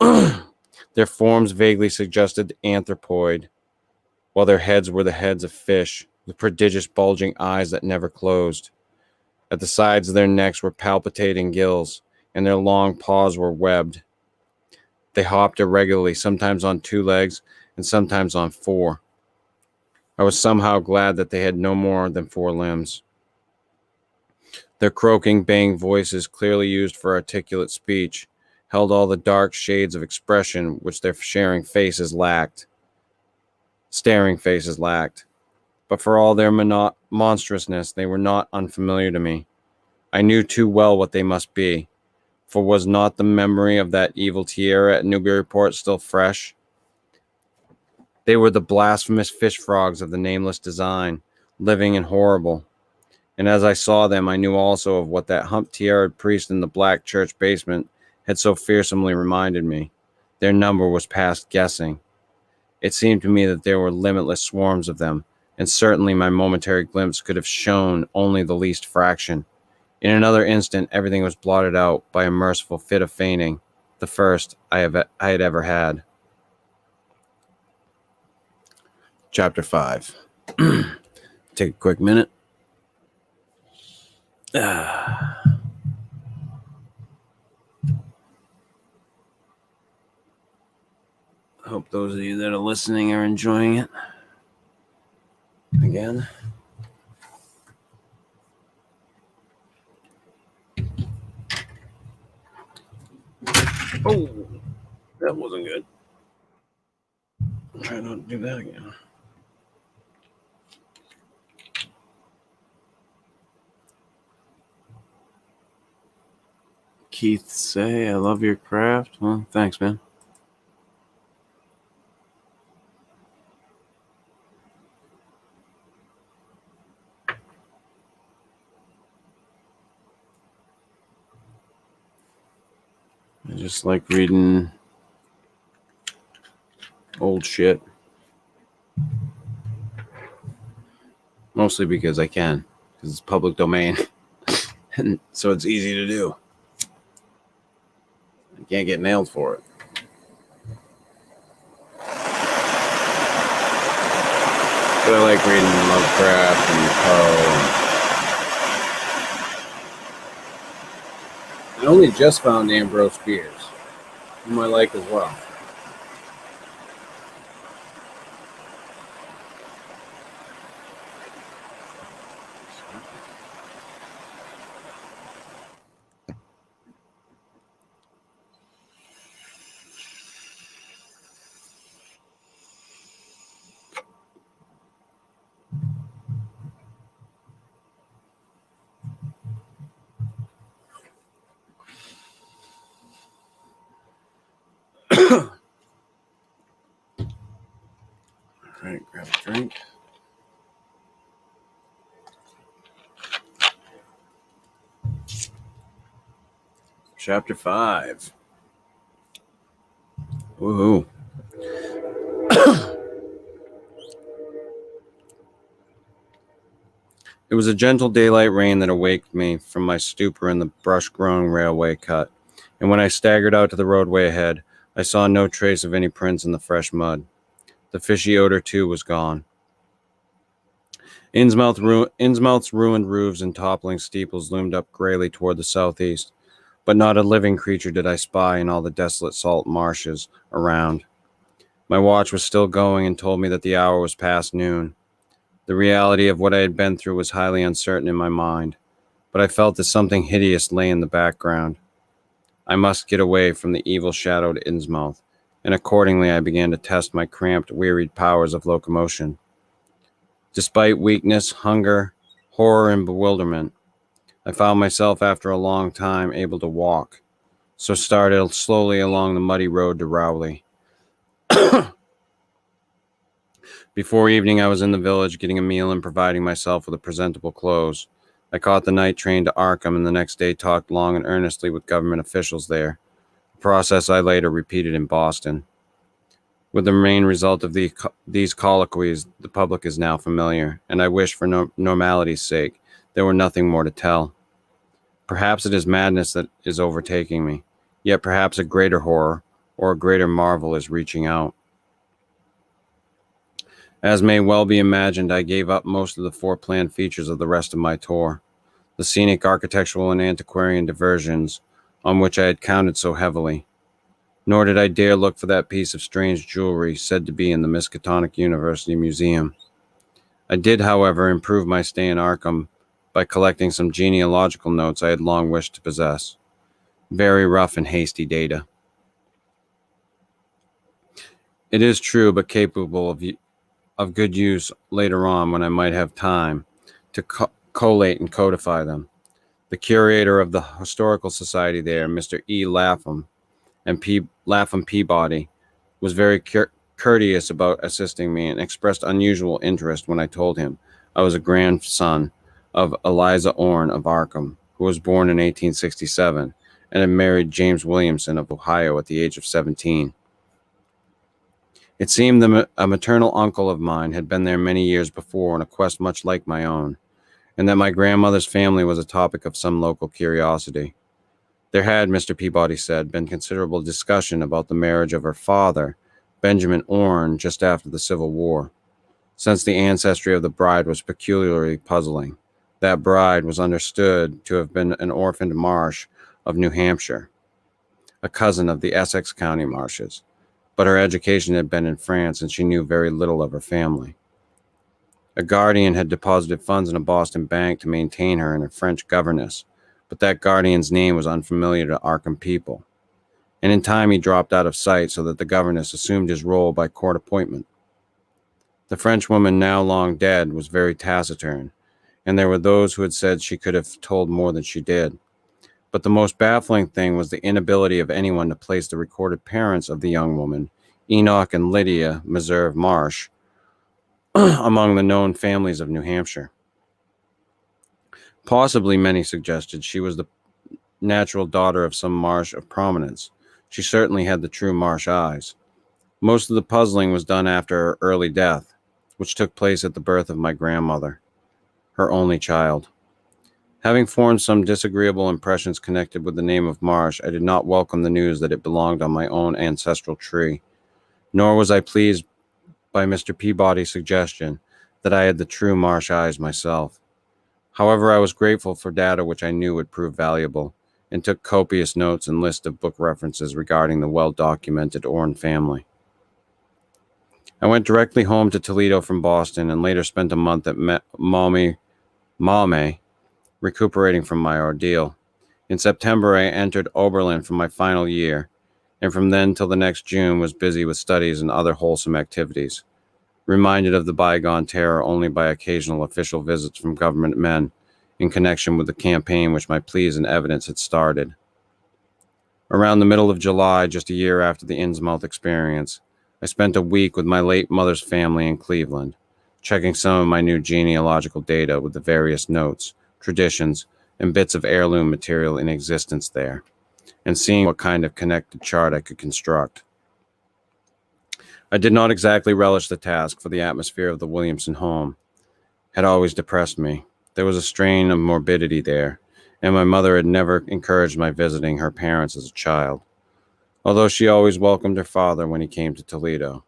Their forms vaguely suggested anthropoid, while their heads were the heads of fish, with prodigious bulging eyes that never closed. At the sides of their necks were palpitating gills, and their long paws were webbed. They hopped irregularly, sometimes on 2 legs and sometimes on 4. I was somehow glad that they had no more than 4 limbs. Their croaking, baying voices, clearly used for articulate speech, held all the dark shades of expression which their staring faces lacked. But for all their monstrousness, they were not unfamiliar to me. I knew too well what they must be, for was not the memory of that evil tiara at Newburyport still fresh? They were the blasphemous fish frogs of the nameless design, living and horrible. And as I saw them, I knew also of what that humped-tiaraed priest in the black church basement had so fearsomely reminded me. Their number was past guessing. It seemed to me that there were limitless swarms of them, and certainly my momentary glimpse could have shown only the least fraction. In another instant, everything was blotted out by a merciful fit of fainting, the first I had ever had. Chapter 5. Take a quick minute. Hope those of you that are listening are enjoying it. Again. Oh, that wasn't good. I'll try not to do that again. Keith say, I love your craft. Well, thanks, man. I just like reading old shit. Mostly because I can, because it's public domain. And so it's easy to do. I can't get nailed for it. But I like reading Lovecraft and Poe. I only just found Ambrose Bierce, whom I like as well. All right, grab a drink. Chapter 5. Woohoo. It was a gentle daylight rain that awaked me from my stupor in the brush-grown railway cut, and when I staggered out to the roadway ahead, I saw no trace of any prints in the fresh mud. The fishy odor, too, was gone. Innsmouth's ruined roofs and toppling steeples loomed up grayly toward the southeast, but not a living creature did I spy in all the desolate salt marshes around. My watch was still going and told me that the hour was past noon. The reality of what I had been through was highly uncertain in my mind, but I felt that something hideous lay in the background. I must get away from the evil-shadowed Innsmouth, and accordingly I began to test my cramped, wearied powers of locomotion. Despite weakness, hunger, horror, and bewilderment, I found myself after a long time able to walk, so started slowly along the muddy road to Rowley. Before evening, I was in the village getting a meal and providing myself with a presentable clothes. I caught the night train to Arkham and the next day talked long and earnestly with government officials there, a process I later repeated in Boston. With the main result of these colloquies, the public is now familiar, and I wish for normality's sake there were nothing more to tell. Perhaps it is madness that is overtaking me, yet perhaps a greater horror or a greater marvel is reaching out. As may well be imagined, I gave up most of the foreplanned features of the rest of my tour, the scenic, architectural, and antiquarian diversions on which I had counted so heavily. Nor did I dare look for that piece of strange jewelry said to be in the Miskatonic University Museum. I did, however, improve my stay in Arkham by collecting some genealogical notes I had long wished to possess. Very rough and hasty data. It is true, but capable of good use later on when I might have time to collate and codify them. The curator of the Historical Society there, Mr. E. Lapham, and Lapham Peabody, was very courteous about assisting me and expressed unusual interest when I told him I was a grandson of Eliza Orne of Arkham, who was born in 1867 and had married James Williamson of Ohio at the age of 17. It seemed a maternal uncle of mine had been there many years before on a quest much like my own, and that my grandmother's family was a topic of some local curiosity. There had, Mr. Peabody said, been considerable discussion about the marriage of her father, Benjamin Orne, just after the Civil War, since the ancestry of the bride was peculiarly puzzling. That bride was understood to have been an orphaned Marsh of New Hampshire, a cousin of the Essex County Marshes, but her education had been in France and she knew very little of her family. A guardian had deposited funds in a Boston bank to maintain her and a French governess, but that guardian's name was unfamiliar to Arkham people, and in time he dropped out of sight so that the governess assumed his role by court appointment. The Frenchwoman, now long dead, was very taciturn, and there were those who had said she could have told more than she did. But the most baffling thing was the inability of anyone to place the recorded parents of the young woman, Enoch and Lydia Meserve Marsh, among the known families of New Hampshire. Possibly, many suggested, she was the natural daughter of some Marsh of prominence. She certainly had the true Marsh eyes. Most of the puzzling was done after her early death, which took place at the birth of my grandmother, her only child. Having formed some disagreeable impressions connected with the name of Marsh, I did not welcome the news that it belonged on my own ancestral tree, nor was I pleased by Mr. Peabody's suggestion that I had the true Marsh eyes myself. However, I was grateful for data which I knew would prove valuable, and took copious notes and lists of book references regarding the well-documented Orne family. I went directly home to Toledo from Boston and later spent a month at Maumee, recuperating from my ordeal. In September, I entered Oberlin for my final year, and from then till the next June was busy with studies and other wholesome activities, reminded of the bygone terror only by occasional official visits from government men in connection with the campaign which my pleas and evidence had started. Around the middle of July, just a year after the Innsmouth experience, I spent a week with my late mother's family in Cleveland, checking some of my new genealogical data with the various notes, traditions, and bits of heirloom material in existence there, and seeing what kind of connected chart I could construct. I did not exactly relish the task, for the atmosphere of the Williamson home had always depressed me. There was a strain of morbidity there, and my mother had never encouraged my visiting her parents as a child, although she always welcomed her father when he came to Toledo.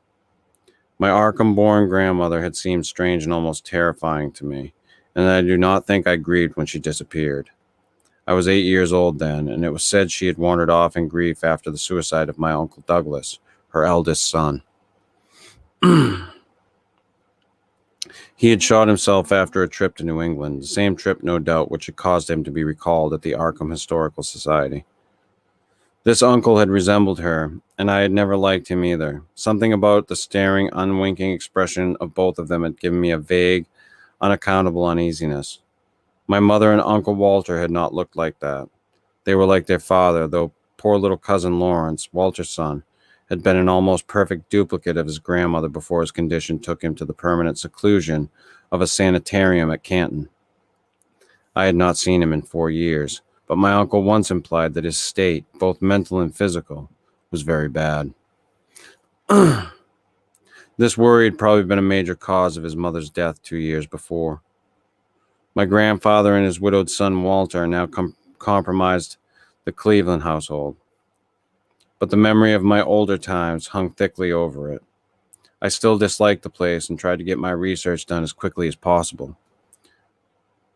My Arkham-born grandmother had seemed strange and almost terrifying to me, and I do not think I grieved when she disappeared. I was 8 years old then, and it was said she had wandered off in grief after the suicide of my Uncle Douglas, her eldest son. He had shot himself after a trip to New England, the same trip, no doubt, which had caused him to be recalled at the Arkham Historical Society. This uncle had resembled her, and I had never liked him either. Something about the staring, unwinking expression of both of them had given me a vague, unaccountable uneasiness. My mother and Uncle Walter had not looked like that. They were like their father, though poor little cousin Lawrence, Walter's son, had been an almost perfect duplicate of his grandmother before his condition took him to the permanent seclusion of a sanitarium at Canton. I had not seen him in 4 years, but my uncle once implied that his state, both mental and physical, was very bad. This worry had probably been a major cause of his mother's death 2 years before. My grandfather and his widowed son Walter now compromised the Cleveland household, but the memory of my older times hung thickly over it. I still disliked the place and tried to get my research done as quickly as possible.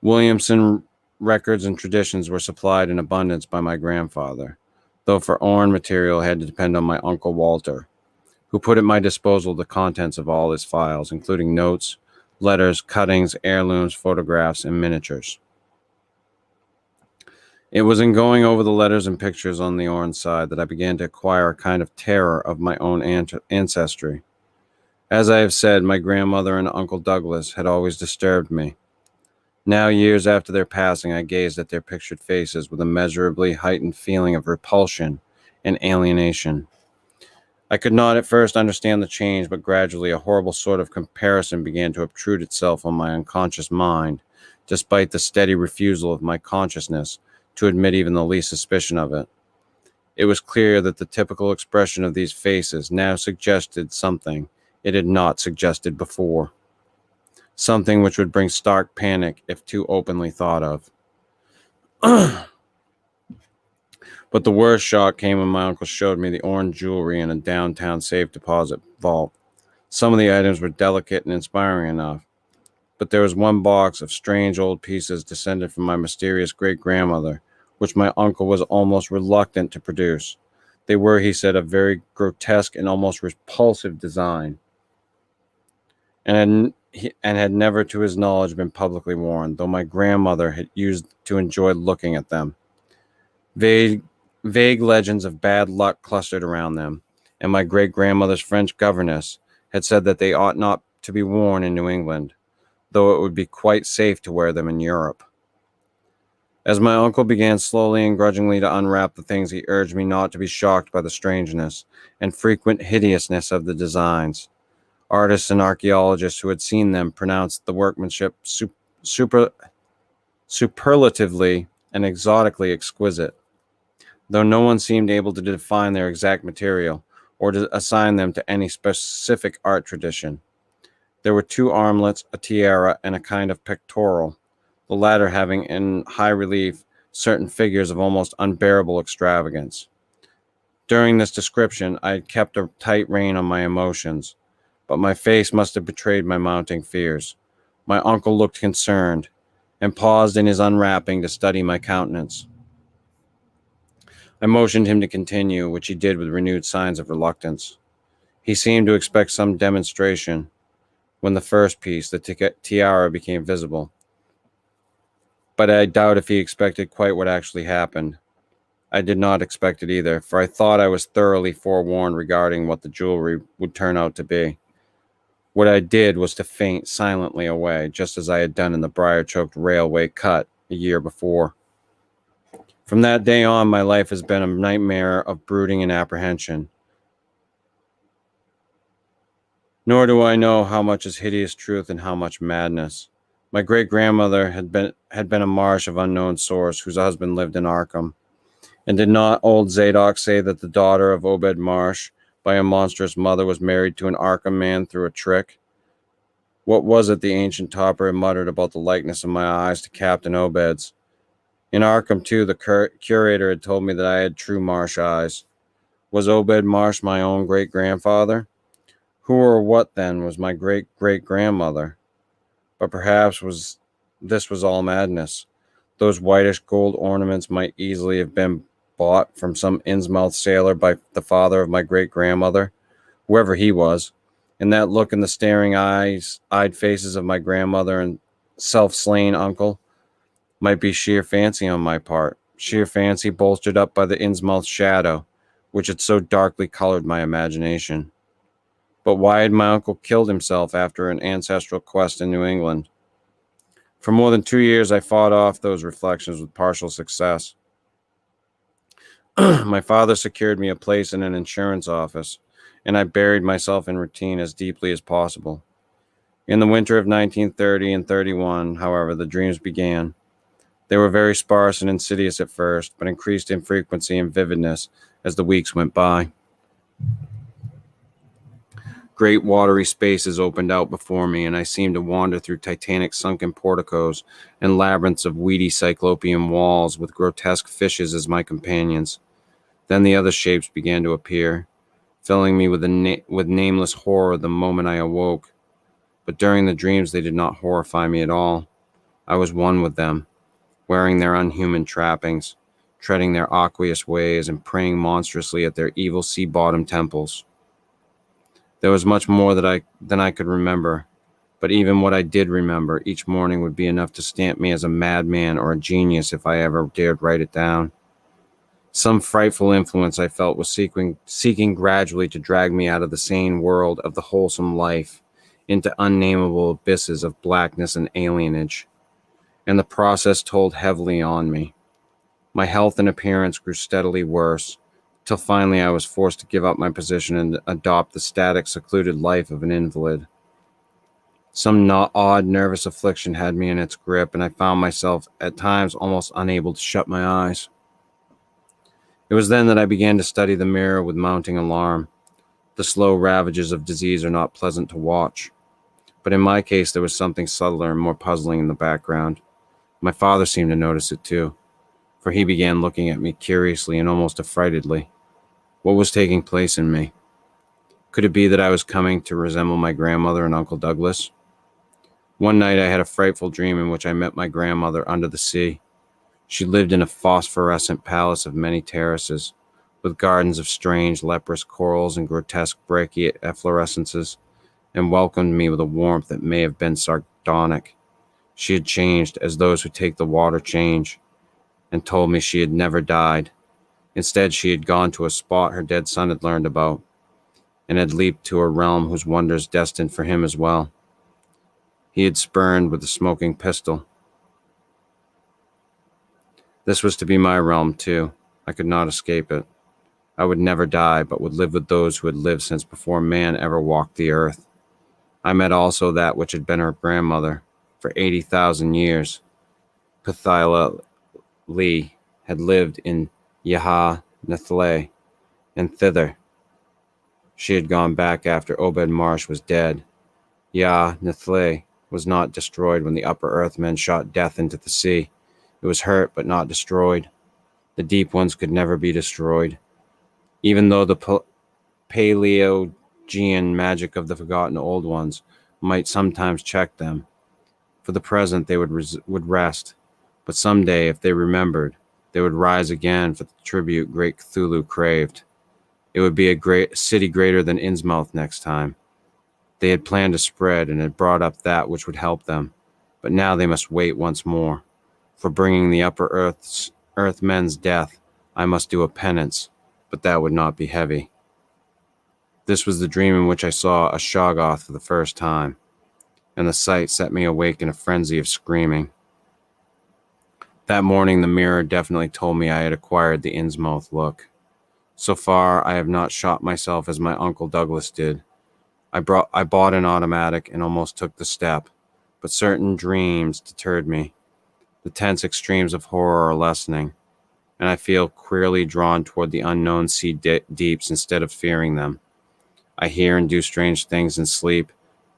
Williamson records and traditions were supplied in abundance by my grandfather, though for Orne material I had to depend on my Uncle Walter, who put at my disposal the contents of all his files, including notes, letters, cuttings, heirlooms, photographs, and miniatures. It was in going over the letters and pictures on the Orne side that I began to acquire a kind of terror of my own ancestry. As I have said, my grandmother and Uncle Douglas had always disturbed me. Now, years after their passing, I gazed at their pictured faces with a measurably heightened feeling of repulsion and alienation. I could not at first understand the change, but gradually a horrible sort of comparison began to obtrude itself on my unconscious mind, despite the steady refusal of my consciousness to admit even the least suspicion of it. It was clear that the typical expression of these faces now suggested something it had not suggested before. Something which would bring stark panic if too openly thought of. But the worst shock came when my uncle showed me the orange jewelry in a downtown safe deposit vault. Some of the items were delicate and inspiring enough, but there was one box of strange old pieces descended from my mysterious great-grandmother, which my uncle was almost reluctant to produce. They were, he said, of very grotesque and almost repulsive design, and had never, to his knowledge, been publicly worn, though my grandmother had used to enjoy looking at them. Vague legends of bad luck clustered around them, and my great-grandmother's French governess had said that they ought not to be worn in New England, though it would be quite safe to wear them in Europe. As my uncle began slowly and grudgingly to unwrap the things, he urged me not to be shocked by the strangeness and frequent hideousness of the designs. Artists and archaeologists who had seen them pronounced the workmanship superlatively and exotically exquisite, though no one seemed able to define their exact material or to assign them to any specific art tradition. There were 2 armlets, a tiara, and a kind of pectoral, the latter having in high relief certain figures of almost unbearable extravagance. During this description, I had kept a tight rein on my emotions, but my face must have betrayed my mounting fears. My uncle looked concerned, and paused in his unwrapping to study my countenance. I motioned him to continue, which he did with renewed signs of reluctance. He seemed to expect some demonstration when the first piece, the tiara, became visible, but I doubt if he expected quite what actually happened. I did not expect it either, for I thought I was thoroughly forewarned regarding what the jewelry would turn out to be. What I did was to faint silently away, just as I had done in the briar-choked railway cut a year before. From that day on, my life has been a nightmare of brooding and apprehension. Nor do I know how much is hideous truth and how much madness. My great-grandmother had been a Marsh of unknown source, whose husband lived in Arkham. And did not old Zadok say that the daughter of Obed Marsh, by a monstrous mother, was married to an Arkham man through a trick? What was it the ancient topper had muttered about the likeness of my eyes to Captain Obed's? In Arkham, too, the curator had told me that I had true Marsh eyes. Was Obed Marsh my own great-grandfather? Who or what, then, was my great-great-grandmother? But perhaps this was all madness. Those whitish gold ornaments might easily have been bought from some Innsmouth sailor by the father of my great-grandmother, whoever he was, and that look in the staring eyed faces of my grandmother and self-slain uncle might be sheer fancy on my part. sheer fancy bolstered up by the Innsmouth shadow, which had so darkly colored my imagination. But why had my uncle killed himself after an ancestral quest in New England? For more than 2 years, I fought off those reflections with partial success. My father secured me a place in an insurance office, and I buried myself in routine as deeply as possible. In the winter of 1930 and 31, however, the dreams began. They were very sparse and insidious at first, but increased in frequency and vividness as the weeks went by. Great watery spaces opened out before me, and I seemed to wander through titanic sunken porticos and labyrinths of weedy cyclopean walls with grotesque fishes as my companions. Then the other shapes began to appear, filling me with nameless horror the moment I awoke. But during the dreams they did not horrify me at all. I was one with them, wearing their unhuman trappings, treading their aqueous ways, and praying monstrously at their evil sea-bottom temples. There was much more than I could remember, but even what I did remember each morning would be enough to stamp me as a madman or a genius if I ever dared write it down. Some frightful influence I felt was seeking gradually to drag me out of the sane world of the wholesome life into unnameable abysses of blackness and alienage, and the process told heavily on me. My health and appearance grew steadily worse, till finally I was forced to give up my position and adopt the static, secluded life of an invalid. Some odd nervous affliction had me in its grip, and I found myself at times almost unable to shut my eyes. It was then that I began to study the mirror with mounting alarm. The slow ravages of disease are not pleasant to watch. But in my case, there was something subtler and more puzzling in the background. My father seemed to notice it too, for he began looking at me curiously and almost affrightedly. What was taking place in me? Could it be that I was coming to resemble my grandmother and Uncle Douglas? One night I had a frightful dream in which I met my grandmother under the sea. She lived in a phosphorescent palace of many terraces, with gardens of strange leprous corals and grotesque brachiate efflorescences, and welcomed me with a warmth that may have been sardonic. She had changed as those who take the water change, and told me she had never died. Instead, she had gone to a spot her dead son had learned about, and had leaped to a realm whose wonders destined for him as well. He had spurned with a smoking pistol. This was to be my realm, too. I could not escape it. I would never die, but would live with those who had lived since before man ever walked the earth. I met also that which had been her grandmother for 80,000 years. Pethaila Lee had lived in Yaha Nathle, and thither she had gone back after Obed Marsh was dead. Yaha Nathle was not destroyed when the upper earth men shot death into the sea. It was hurt, but not destroyed. The deep ones could never be destroyed, even though the Paleogean magic of the forgotten old ones might sometimes check them. For the present, they would rest, but someday, if they remembered, they would rise again for the tribute great Cthulhu craved. It would be a great city greater than Innsmouth next time. They had planned to spread and had brought up that which would help them, but now they must wait once more. For bringing the upper earth men's death, I must do a penance, but that would not be heavy. This was the dream in which I saw a Shoggoth for the first time, and the sight set me awake in a frenzy of screaming. That morning the mirror definitely told me I had acquired the Innsmouth look. So far, I have not shot myself as my Uncle Douglas did. I bought an automatic and almost took the step, but certain dreams deterred me. The tense extremes of horror are lessening, and I feel queerly drawn toward the unknown sea deeps instead of fearing them. I hear and do strange things in sleep,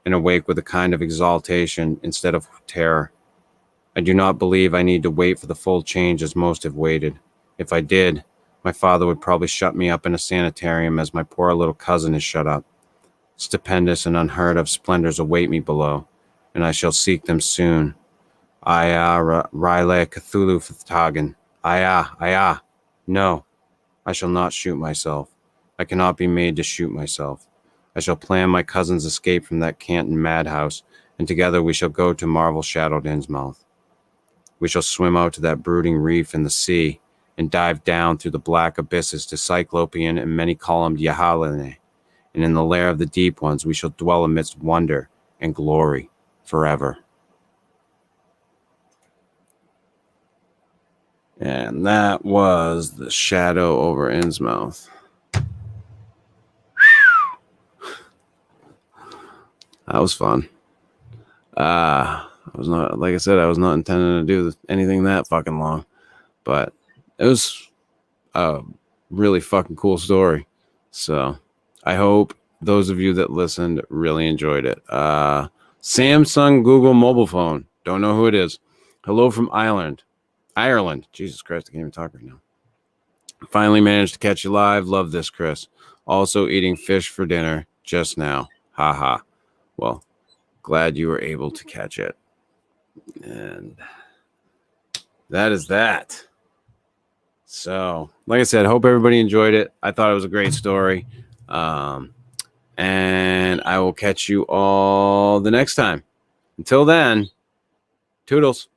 and awake with a kind of exaltation instead of terror. I do not believe I need to wait for the full change as most have waited. If I did, my father would probably shut me up in a sanitarium as my poor little cousin is shut up. Stupendous and unheard of splendors await me below, and I shall seek them soon. Aya Rile Cthulhu Ftagan. Aya. No, I shall not shoot myself. I cannot be made to shoot myself. I shall plan my cousin's escape from that Canton madhouse, and together we shall go to marvel-shadowed Innsmouth. We shall swim out to that brooding reef in the sea, and dive down through the black abysses to Cyclopean and many-columned Yahalene. And in the lair of the deep ones we shall dwell amidst wonder and glory forever. And that was The Shadow over Innsmouth. That was fun. I was not, like I said, I was not intending to do anything that fucking long, but it was a really fucking cool story. So I hope those of you that listened really enjoyed it. Samsung Google mobile phone. Don't know who it is. Hello from Ireland. Jesus Christ, I can't even talk right now. Finally managed to catch you live. Love this, Chris. Also eating fish for dinner just now. Haha. Well, glad you were able to catch it. And that is that. So, like I said, hope everybody enjoyed it. I thought it was a great story. And I will catch you all the next time. Until then, toodles.